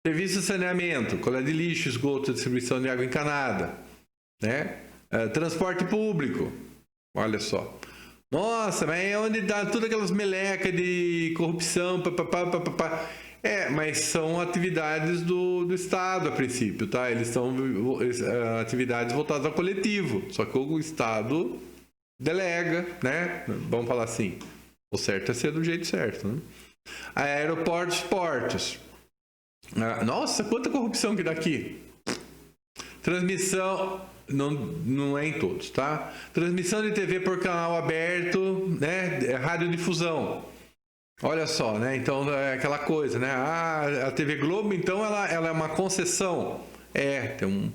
Serviço de saneamento, coleta de lixo, esgoto, distribuição de água encanada, né? Transporte público. Olha só. Nossa, mas é onde dá todas aquelas melecas de corrupção, papapá. Mas são atividades do Estado a princípio, tá? Eles são atividades voltadas ao coletivo, só que o Estado delega, né? Vamos falar assim, o certo é ser do jeito certo, né? Aeroportos, portos. Nossa, quanta corrupção que dá aqui. Transmissão... Não é em todos, tá? Transmissão de TV por canal aberto, né? Radiodifusão. Olha só, né? Então é aquela coisa, né? A TV Globo, então, ela é uma concessão. Tem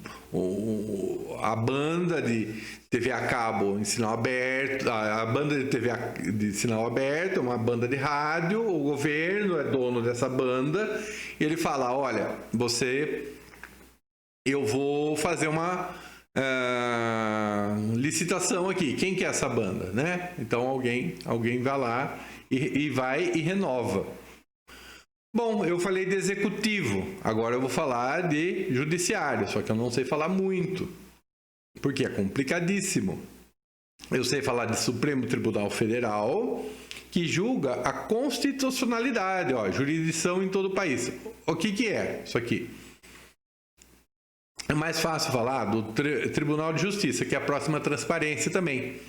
a banda de TV a cabo em sinal aberto, a banda de TV de sinal aberto, uma banda de rádio, o governo é dono dessa banda, e ele fala: olha, eu vou fazer uma licitação aqui, quem quer essa banda, né? Então alguém vai lá e vai e renova. Bom, eu falei de executivo, agora eu vou falar de judiciário, só que eu não sei falar muito, porque é complicadíssimo. Eu sei falar de Supremo Tribunal Federal, que julga a constitucionalidade, jurisdição em todo o país. O que é isso aqui? É mais fácil falar do Tribunal de Justiça, que é a próxima transparência também.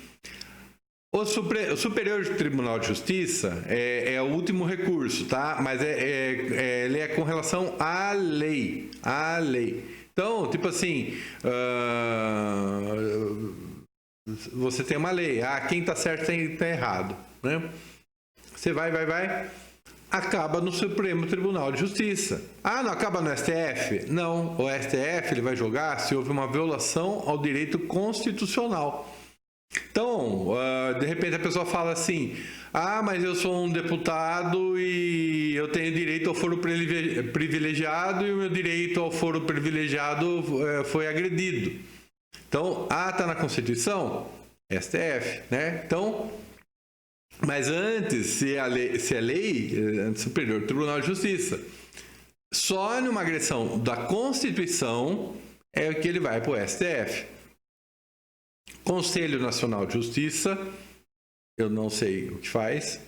O Superior Tribunal de Justiça é o último recurso, tá? Mas ele é com relação à lei. À lei. Então, tipo assim, você tem uma lei. Quem está certo, quem está errado, né? Você vai. Acaba no Supremo Tribunal de Justiça. Não acaba no STF? Não, o STF ele vai julgar se houve uma violação ao direito constitucional. Então, de repente a pessoa fala assim: mas eu sou um deputado e eu tenho direito ao foro privilegiado e o meu direito ao foro privilegiado foi agredido. Então, está na Constituição? STF, né? Então... Mas antes, se é lei, Superior Tribunal de Justiça. Só numa agressão da Constituição é que ele vai para o STF. Conselho Nacional de Justiça, eu não sei o que faz.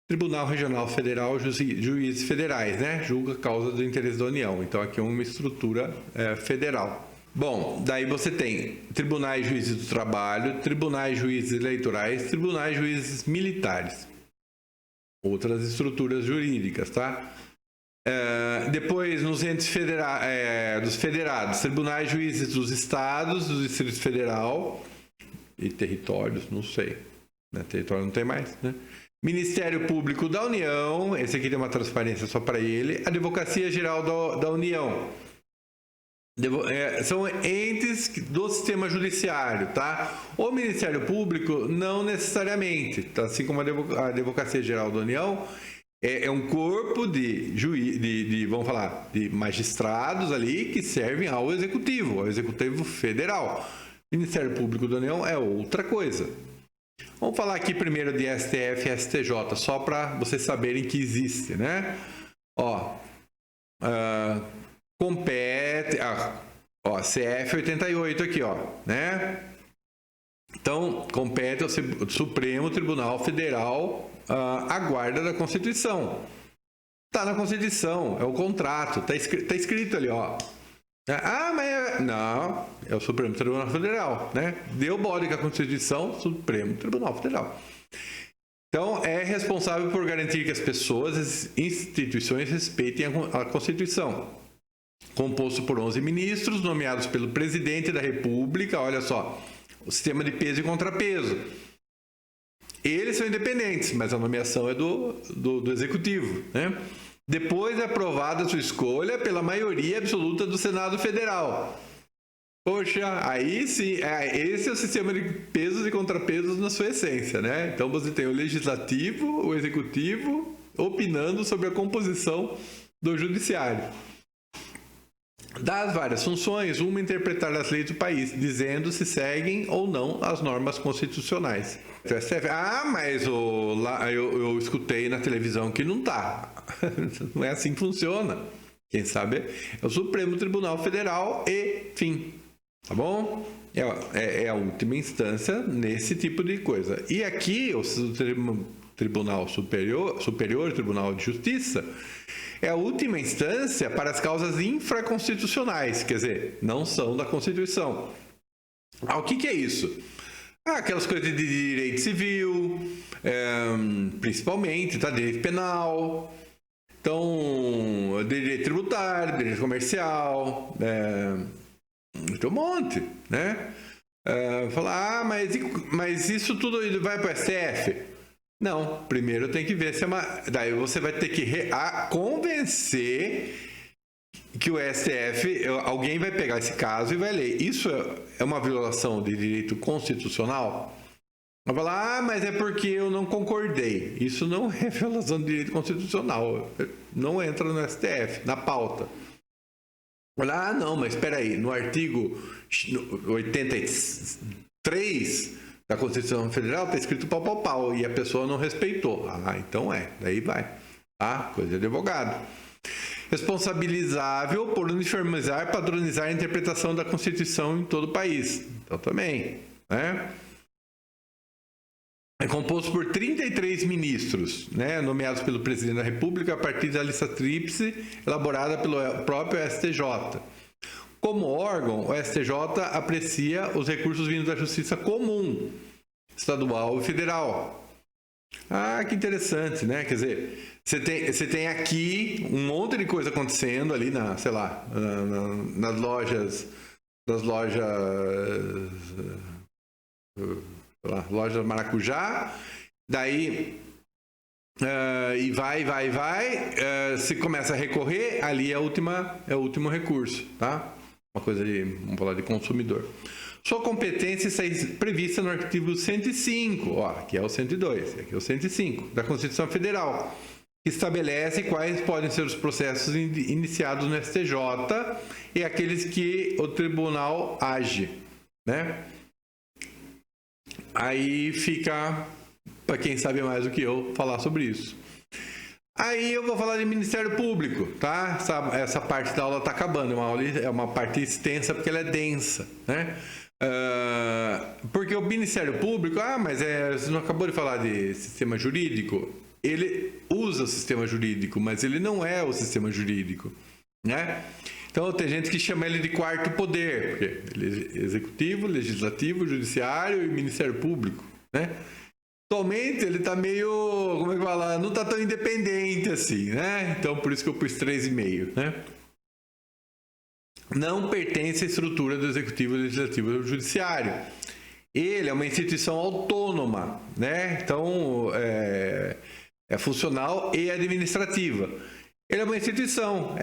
Tribunal Regional Federal, juízes federais, né? Julga causa do interesse da União. Então aqui é uma estrutura federal. Bom, daí você tem tribunais juízes do trabalho, tribunais juízes eleitorais, tribunais juízes militares. Outras estruturas jurídicas, tá? Depois, nos entes dos federados, tribunais juízes dos estados, do Distrito Federal e territórios, não sei. Né? Território não tem mais, né? Ministério Público da União, esse aqui tem uma transparência só para ele. Advocacia Geral da União. São entes do sistema judiciário, tá? O Ministério Público não necessariamente, tá? Assim como a Advocacia Geral da União, É um corpo vamos falar, de magistrados ali que servem ao Executivo Federal. O Ministério Público da União é outra coisa. Vamos falar aqui primeiro de STF e STJ, só para vocês saberem que existe, né? Compete... CF 88 aqui, né? Então, compete ao Supremo Tribunal Federal a guarda da Constituição. Está na Constituição, é o contrato, está escrito ali, não, é o Supremo Tribunal Federal, né? Deu bode com a Constituição, Supremo Tribunal Federal. Então, é responsável por garantir que as pessoas, as instituições respeitem a Constituição. Composto por 11 ministros, nomeados pelo Presidente da República, olha só, o sistema de peso e contrapeso. Eles são independentes, mas a nomeação é do Executivo, né? Depois é aprovada a sua escolha pela maioria absoluta do Senado Federal. Poxa, aí sim, esse é o sistema de pesos e contrapesos na sua essência, né? Então você tem o Legislativo, o Executivo, opinando sobre a composição do Judiciário. Das várias funções, uma interpretar as leis do país, dizendo se seguem ou não as normas constitucionais. Mas eu escutei na televisão que não tá. Não é assim que funciona. Quem sabe é o Supremo Tribunal Federal e fim. Tá bom? É a última instância nesse tipo de coisa. E aqui, o Tribunal Superior, Tribunal de Justiça, é a última instância para as causas infraconstitucionais, quer dizer, não são da Constituição. O que é isso? Aquelas coisas de direito civil, principalmente, tá? Direito penal, então, direito tributário, direito comercial, tem um monte, né? Falar, mas isso tudo vai para o STF? Não, primeiro tem que ver se é uma... Daí você vai ter que convencer que o STF... Alguém vai pegar esse caso e vai ler. Isso é uma violação de direito constitucional? Vai falar, mas é porque eu não concordei. Isso não é violação de direito constitucional. Não entra no STF, na pauta. Não, mas espera aí. No artigo 83... da Constituição Federal está escrito pau, e a pessoa não respeitou. Então daí vai. Coisa de advogado. Responsabilizável por uniformizar, padronizar a interpretação da Constituição em todo o país. Então também, né? É composto por 33 ministros, né, nomeados pelo Presidente da República a partir da lista tríplice elaborada pelo próprio STJ. Como órgão, o STJ aprecia os recursos vindos da Justiça Comum, estadual e federal. Que interessante, né? Quer dizer, você tem aqui um monte de coisa acontecendo ali nas lojas Maracujá, daí e vai, se começa a recorrer, ali é o último recurso, tá? Uma coisa vamos falar de consumidor. Sua competência está prevista no artigo 105, aqui é o 102, aqui é o 105 da Constituição Federal, que estabelece quais podem ser os processos iniciados no STJ e aqueles que o tribunal age, né? Aí fica, para quem sabe mais do que eu, falar sobre isso. Aí eu vou falar de Ministério Público, tá? Essa parte da aula está acabando, é uma parte extensa porque ela é densa, né? Porque o Ministério Público, mas você não acabou de falar de sistema jurídico? Ele usa o sistema jurídico, mas ele não é o sistema jurídico, né? Então tem gente que chama ele de quarto poder, porque ele é executivo, legislativo, judiciário e Ministério Público, né? Atualmente ele está meio, como é que fala, não está tão independente assim, né? Então por isso que eu pus 3,5, né? Não pertence à estrutura do executivo, legislativo ou judiciário. Ele é uma instituição autônoma, né? Então é funcional e administrativa. Ele é uma instituição,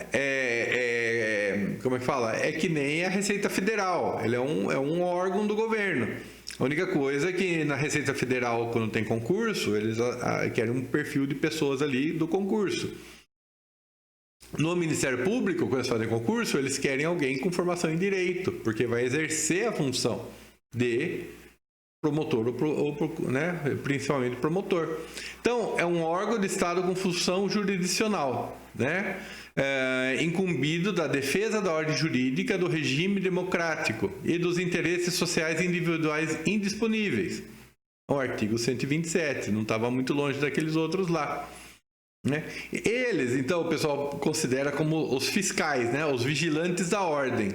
como é que fala? É que nem a Receita Federal, ele é um órgão do governo. A única coisa é que na Receita Federal, quando tem concurso, eles querem um perfil de pessoas ali do concurso. No Ministério Público, quando eles fazem concurso, eles querem alguém com formação em direito, porque vai exercer a função de promotor, né, principalmente promotor. Então, é um órgão de Estado com função jurisdicional, né, incumbido da defesa da ordem jurídica, do regime democrático e dos interesses sociais individuais indisponíveis. O artigo 127, não estava muito longe daqueles outros lá. Né? Eles, então, o pessoal considera como os fiscais, né? Os vigilantes da ordem.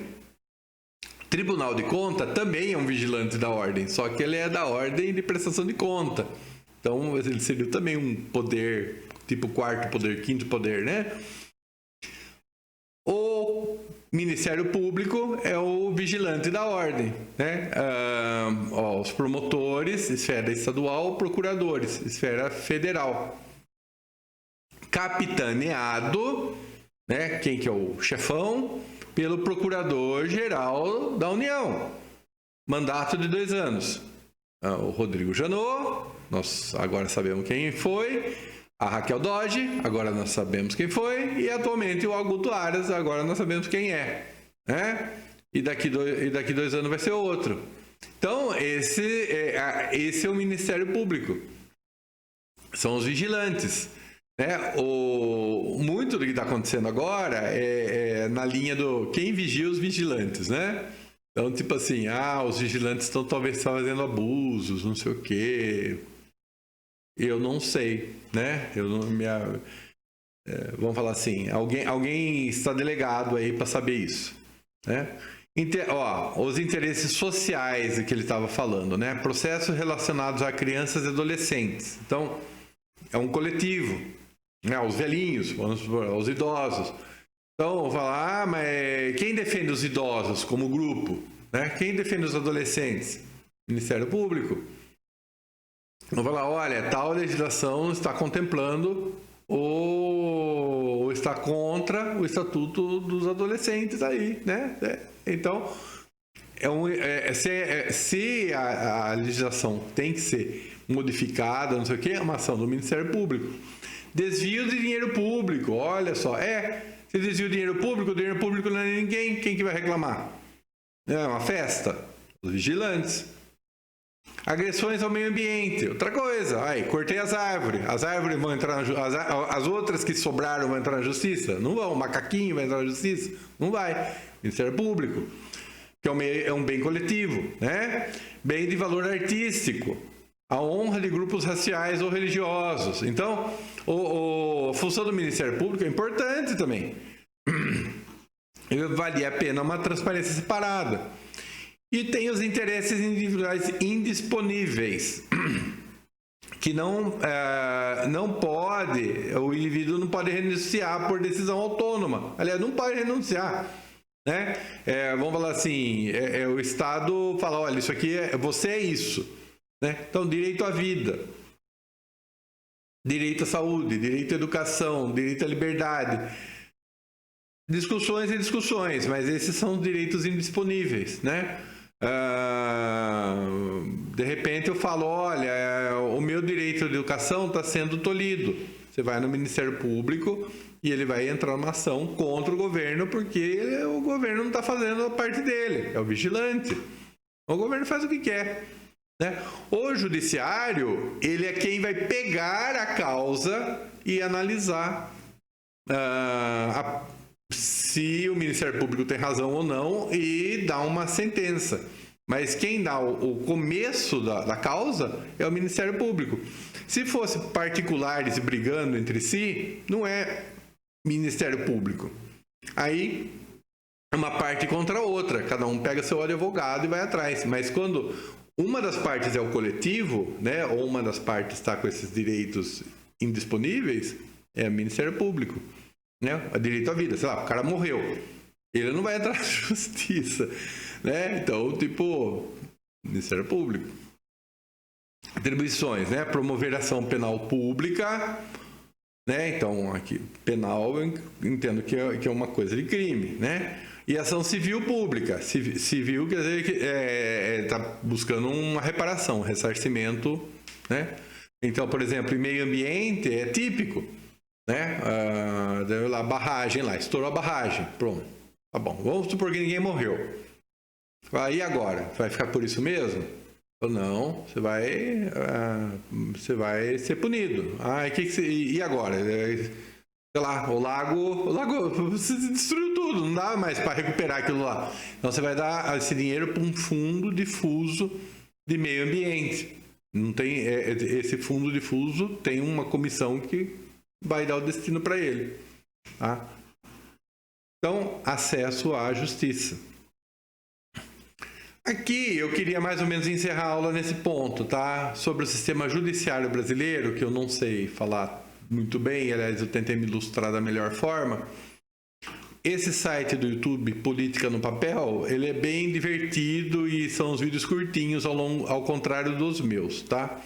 Tribunal de Conta também é um vigilante da ordem, só que ele é da ordem de prestação de conta. Então, ele seria também um poder, tipo quarto poder, quinto poder, né? O Ministério Público é o vigilante da ordem, né? Os promotores, esfera estadual, procuradores, esfera federal. Capitaneado, né? Quem que é o chefão? Pelo Procurador-Geral da União. Mandato de 2 anos. O Rodrigo Janot, nós agora sabemos quem foi. A Raquel Dodge, agora nós sabemos quem foi. E atualmente o Augusto Aras, agora nós sabemos quem é. Né? E daqui 2 anos vai ser outro. Então, esse é o Ministério Público. São os vigilantes. Né? Muito do que está acontecendo agora é na linha do quem vigia os vigilantes, né? Então, tipo assim, os vigilantes estão talvez fazendo abusos, não sei o quê. Eu não sei, né? Vamos falar assim, alguém está delegado aí para saber isso, né? Os interesses sociais que ele estava falando, né? Processos relacionados a crianças e adolescentes. Então, é um coletivo. Os velhinhos, os idosos. Então, vou falar, mas quem defende os idosos como grupo? Né? Quem defende os adolescentes? Ministério Público. Vou falar, olha, tal legislação está contemplando ou está contra o Estatuto dos Adolescentes aí, né? Então, se a legislação tem que ser modificada, não sei o quê, é uma ação do Ministério Público. Desvio de dinheiro público, olha só. Se desvia o dinheiro público não é ninguém. Quem que vai reclamar? É uma festa? Os vigilantes. Agressões ao meio ambiente, outra coisa. Cortei as árvores. As árvores vão entrar as outras que sobraram vão entrar na justiça? Não vão. O macaquinho vai entrar na justiça? Não vai. Ministério Público. Que é um bem coletivo, né? Bem de valor artístico. A honra de grupos raciais ou religiosos. Então, a função do Ministério Público é importante também. Valia a pena uma transparência separada. E tem os interesses individuais indisponíveis, que o indivíduo não pode renunciar por decisão autônoma. Aliás, não pode renunciar. Né? Vamos falar assim, o Estado fala, olha, isso aqui você é isso. Né? Então, direito à vida, direito à saúde, direito à educação, direito à liberdade. Discussões e discussões, mas esses são os direitos indisponíveis, né? De repente eu falo, olha, o meu direito de educação está sendo tolhido. Você vai no Ministério Público e ele vai entrar numa ação contra o governo porque o governo não está fazendo a parte dele, é o vigilante. O governo faz o que quer. Né? O judiciário, ele é quem vai pegar a causa e analisar se o Ministério Público tem razão ou não e dar uma sentença. Mas quem dá o começo da causa é o Ministério Público. Se fosse particulares brigando entre si, não é Ministério Público. Aí, uma parte contra a outra. Cada um pega seu advogado e vai atrás. Mas quando uma das partes é o coletivo, né, ou uma das partes está com esses direitos indisponíveis, é o Ministério Público. Né? O direito à vida, sei lá, o cara morreu. Ele não vai entrar na justiça. Né? Então, Ministério Público. Atribuições, né? Promover ação penal pública né? Então, aqui, penal, eu entendo que é uma coisa de crime, né? E ação civil pública. Civil quer dizer que está buscando uma reparação, um ressarcimento, né? Então, por exemplo, em meio ambiente é típico, né? Deu lá barragem lá, estourou a barragem, pronto. Tá bom, vamos supor que ninguém morreu. E agora? Vai ficar por isso mesmo? Ou não, você vai ser punido. E agora? Sei lá, o lago você destruiu tudo, não dá mais para recuperar aquilo lá. Então você vai dar esse dinheiro para um fundo difuso de meio ambiente. Não tem, esse fundo difuso tem uma comissão que vai dar o destino para ele. Tá? Então, acesso à justiça. Aqui eu queria mais ou menos encerrar a aula nesse ponto, tá? Sobre o sistema judiciário brasileiro, que eu não sei falar muito bem, aliás, eu tentei me ilustrar da melhor forma. Esse site do YouTube, Política no Papel, ele é bem divertido e são os vídeos curtinhos ao contrário dos meus, tá?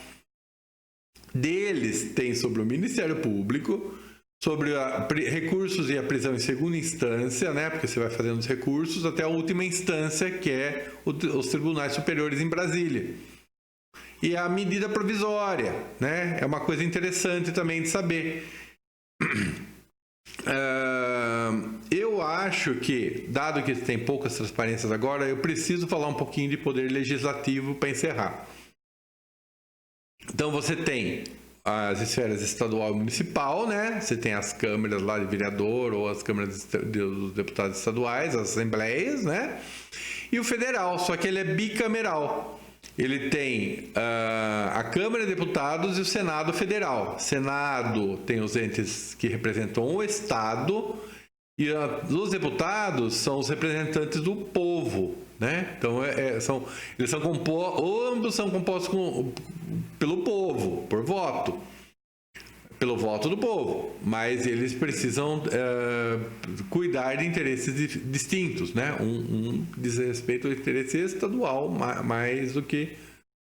Deles tem sobre o Ministério Público, sobre recursos e a prisão em segunda instância, né? Porque você vai fazendo os recursos até a última instância, que é os tribunais superiores em Brasília. E a medida provisória, né? É uma coisa interessante também de saber. Eu acho que, dado que tem poucas transparências agora, eu preciso falar um pouquinho de poder legislativo para encerrar. Então você tem as esferas estadual e municipal, né? Você tem as câmaras lá de vereador ou as câmaras dos deputados estaduais, as assembleias, né? E o federal, só que ele é bicameral. Ele tem a Câmara de Deputados e o Senado Federal. Senado tem os entes que representam o Estado e os deputados são os representantes do povo, né? Então, ambos são compostos pelo povo, por voto. Pelo voto do povo, mas eles precisam cuidar de interesses distintos, né? Um diz respeito ao interesse estadual mais do que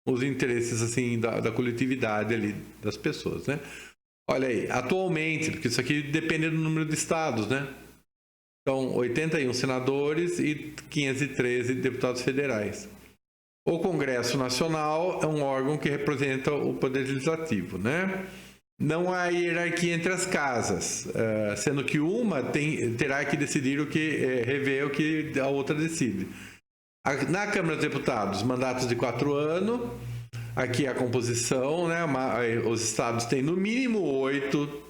os interesses assim da coletividade ali das pessoas, né? Olha aí, atualmente, porque isso aqui depende do número de estados, né? Então, 81 senadores e 513 deputados federais. O Congresso Nacional é um órgão que representa o Poder Legislativo, né? Não há hierarquia entre as casas, sendo que uma terá que decidir rever o que a outra decide. Na Câmara dos Deputados, mandatos de 4 anos, aqui a composição, né? Os estados têm no mínimo 8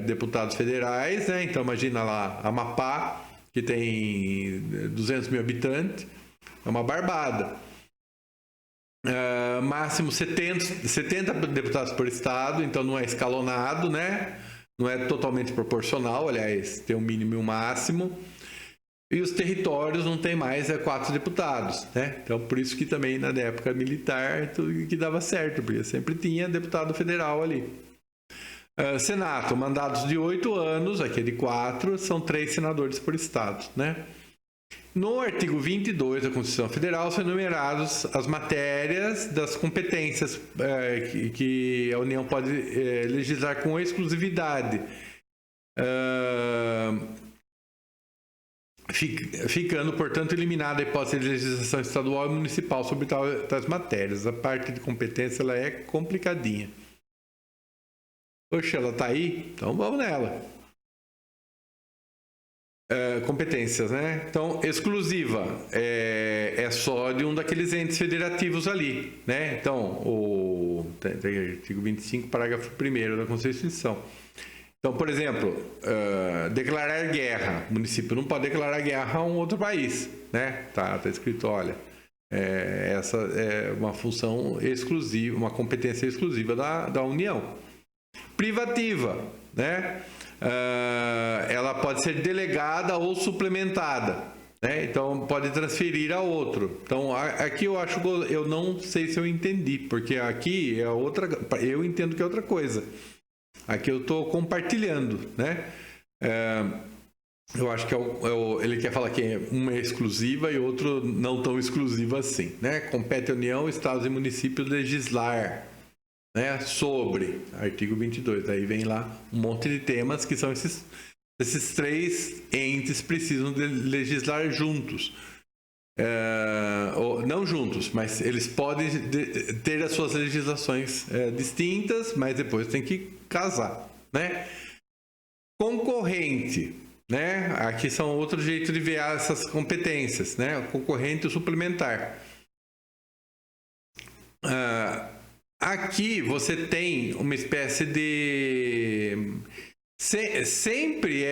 deputados federais, né? Então imagina lá, Amapá, que tem 200 mil habitantes, é uma barbada. Máximo 70 deputados por estado, então não é escalonado, né? Não é totalmente proporcional, aliás, tem um mínimo e um máximo. E os territórios não tem mais 4 deputados, né? Então por isso que também na época militar que dava certo, porque sempre tinha deputado federal ali. Senado, mandatos de 8 anos, aqui é de 4, são 3 senadores por estado, né? No artigo 22 da Constituição Federal são enumeradas as matérias das competências que a União pode legislar com exclusividade, ficando, portanto, eliminada a hipótese de legislação estadual e municipal sobre tais matérias. A parte de competência ela é complicadinha. Poxa, ela está aí? Então vamos nela. Competências, né? Então, exclusiva é só de um daqueles entes federativos ali, né? Então, tem artigo 25, parágrafo 1º da Constituição. Então, por exemplo, declarar guerra. O município não pode declarar guerra a um outro país, né? Tá escrito, olha, essa é uma função exclusiva, uma competência exclusiva da União. Privativa, né? Ela pode ser delegada ou suplementada, né? Então pode transferir a outro. Então aqui eu não sei se eu entendi, porque aqui é outra, eu entendo que é outra coisa. Aqui eu estou compartilhando, né? Eu acho que ele quer falar que uma é exclusiva e outro não tão exclusiva assim, né? Compete à União, Estados e municípios legislar. né, sobre artigo 22. Aí vem lá um monte de temas que são esses três entes precisam de legislar juntos. Não juntos, mas eles podem ter as suas legislações distintas, mas depois tem que casar, né? Concorrente, né? Aqui são outro jeito de ver essas competências, né? O concorrente e o suplementar. Aqui você tem uma espécie de... sempre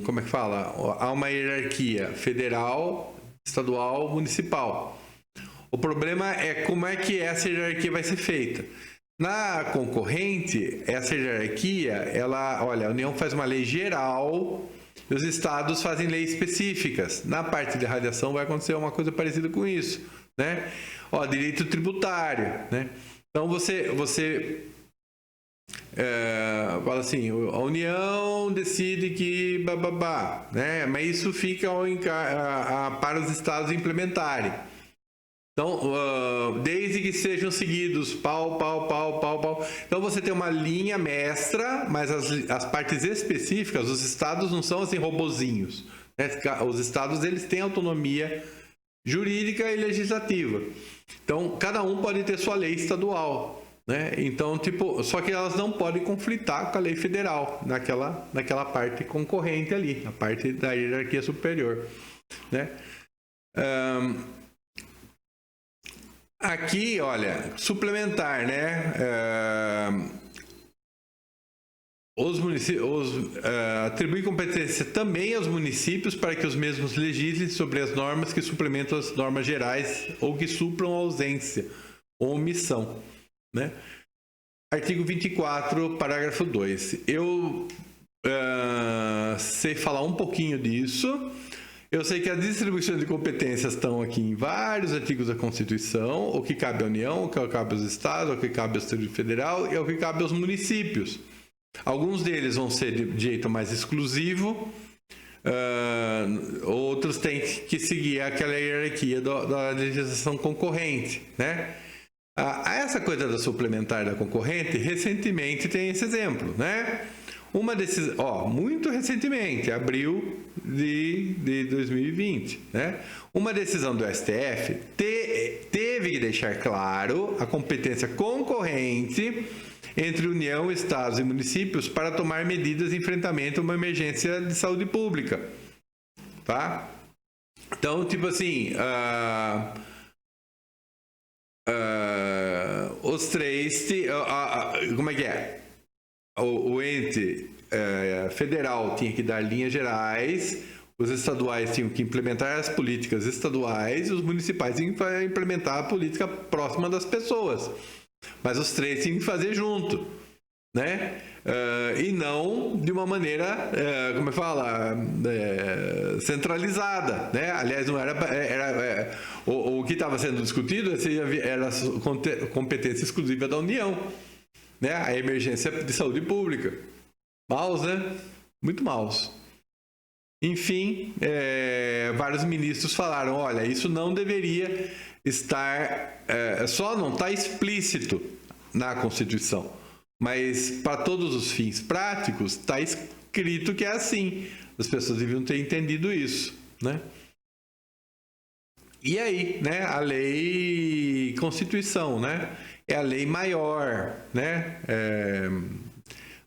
como é que fala? Há uma hierarquia federal, estadual, municipal. O problema é como é que essa hierarquia vai ser feita. Na concorrente, essa hierarquia, olha, a União faz uma lei geral e os estados fazem leis específicas. Na parte de radiação vai acontecer uma coisa parecida com isso, né? Direito tributário, né? Então você fala assim, a União decide que bababá, né? Mas isso fica para os estados implementarem. Então, desde que sejam seguidos pau. Então você tem uma linha mestra, mas as partes específicas, os estados não são assim robozinhos, né? Os estados eles têm autonomia jurídica e legislativa. Então cada um pode ter sua lei estadual, né? Então só que elas não podem conflitar com a lei federal naquela parte concorrente ali, a parte da hierarquia superior, né? Aqui, olha, suplementar, né? Atribui competência também aos municípios para que os mesmos legislem sobre as normas que suplementam as normas gerais ou que supram a ausência ou omissão, né? Artigo 24, parágrafo 2. Eu sei falar um pouquinho disso. Eu sei que as distribuições de competências estão aqui em vários artigos da Constituição, o que cabe à União, o que cabe aos estados, o que cabe ao Distrito Federal e o que cabe aos municípios. Alguns deles vão ser de jeito mais exclusivo, outros têm que seguir aquela hierarquia da legislação concorrente, né? Essa coisa da suplementar da concorrente, recentemente tem esse exemplo, né? Uma decisão, muito recentemente, abril de 2020, né? Uma decisão do STF teve que deixar claro a competência concorrente entre União, Estados e municípios para tomar medidas de enfrentamento a uma emergência de saúde pública, tá? Então, tipo assim, os três, como é que é? O ente federal tinha que dar linhas gerais, os estaduais tinham que implementar as políticas estaduais e os municipais tinham que implementar a política próxima das pessoas. Mas os três tinham que fazer junto, né? E não de uma maneira, como é que fala, centralizada, né? Aliás, não era o que estava sendo discutido era a competência exclusiva da União, né? A emergência de saúde pública. Maus, né? Muito maus. Enfim, vários ministros falaram, olha, isso não deveria estar, só não está explícito na Constituição, mas para todos os fins práticos está escrito que é assim. As pessoas deviam ter entendido isso, né? E aí, né? A lei Constituição, né? É a lei maior, né?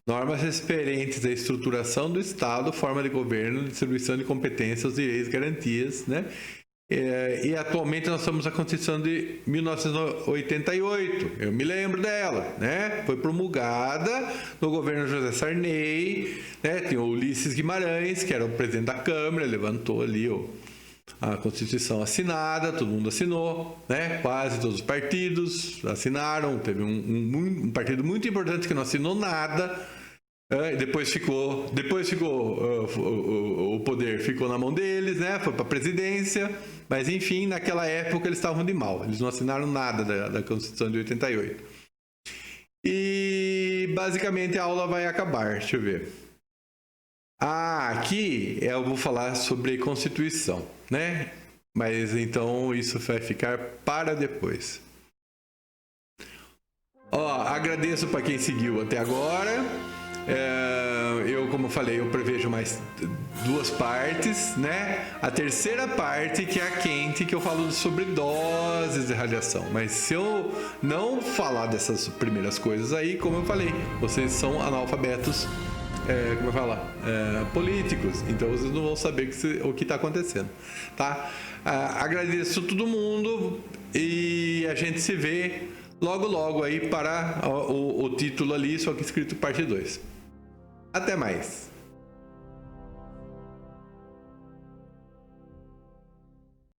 Normas referentes à estruturação do Estado, forma de governo, distribuição de competências, direitos e garantias, né? E atualmente nós estamos na Constituição de 1988, eu me lembro dela, né? Foi promulgada no governo José Sarney, né? Tem o Ulisses Guimarães, que era o presidente da Câmara, levantou ali a Constituição assinada, todo mundo assinou, né? Quase todos os partidos assinaram, teve um partido muito importante que não assinou nada. Depois ficou o poder ficou na mão deles, né? Foi para a presidência, mas enfim, naquela época eles estavam de mal, eles não assinaram nada da Constituição de 88. E basicamente a aula vai acabar, deixa eu ver. Aqui eu vou falar sobre Constituição, né? Mas então isso vai ficar para depois. Ó, agradeço para quem seguiu até agora. Eu, como falei, eu prevejo mais 2 partes, né? A terceira parte, que é a quente, que eu falo sobre doses de radiação. Mas se eu não falar dessas primeiras coisas aí, como eu falei, vocês são analfabetos, como eu falo, políticos. Então vocês não vão saber o que está acontecendo, tá? Agradeço todo mundo e a gente se vê logo aí para o título ali, só que escrito parte 2. Até mais.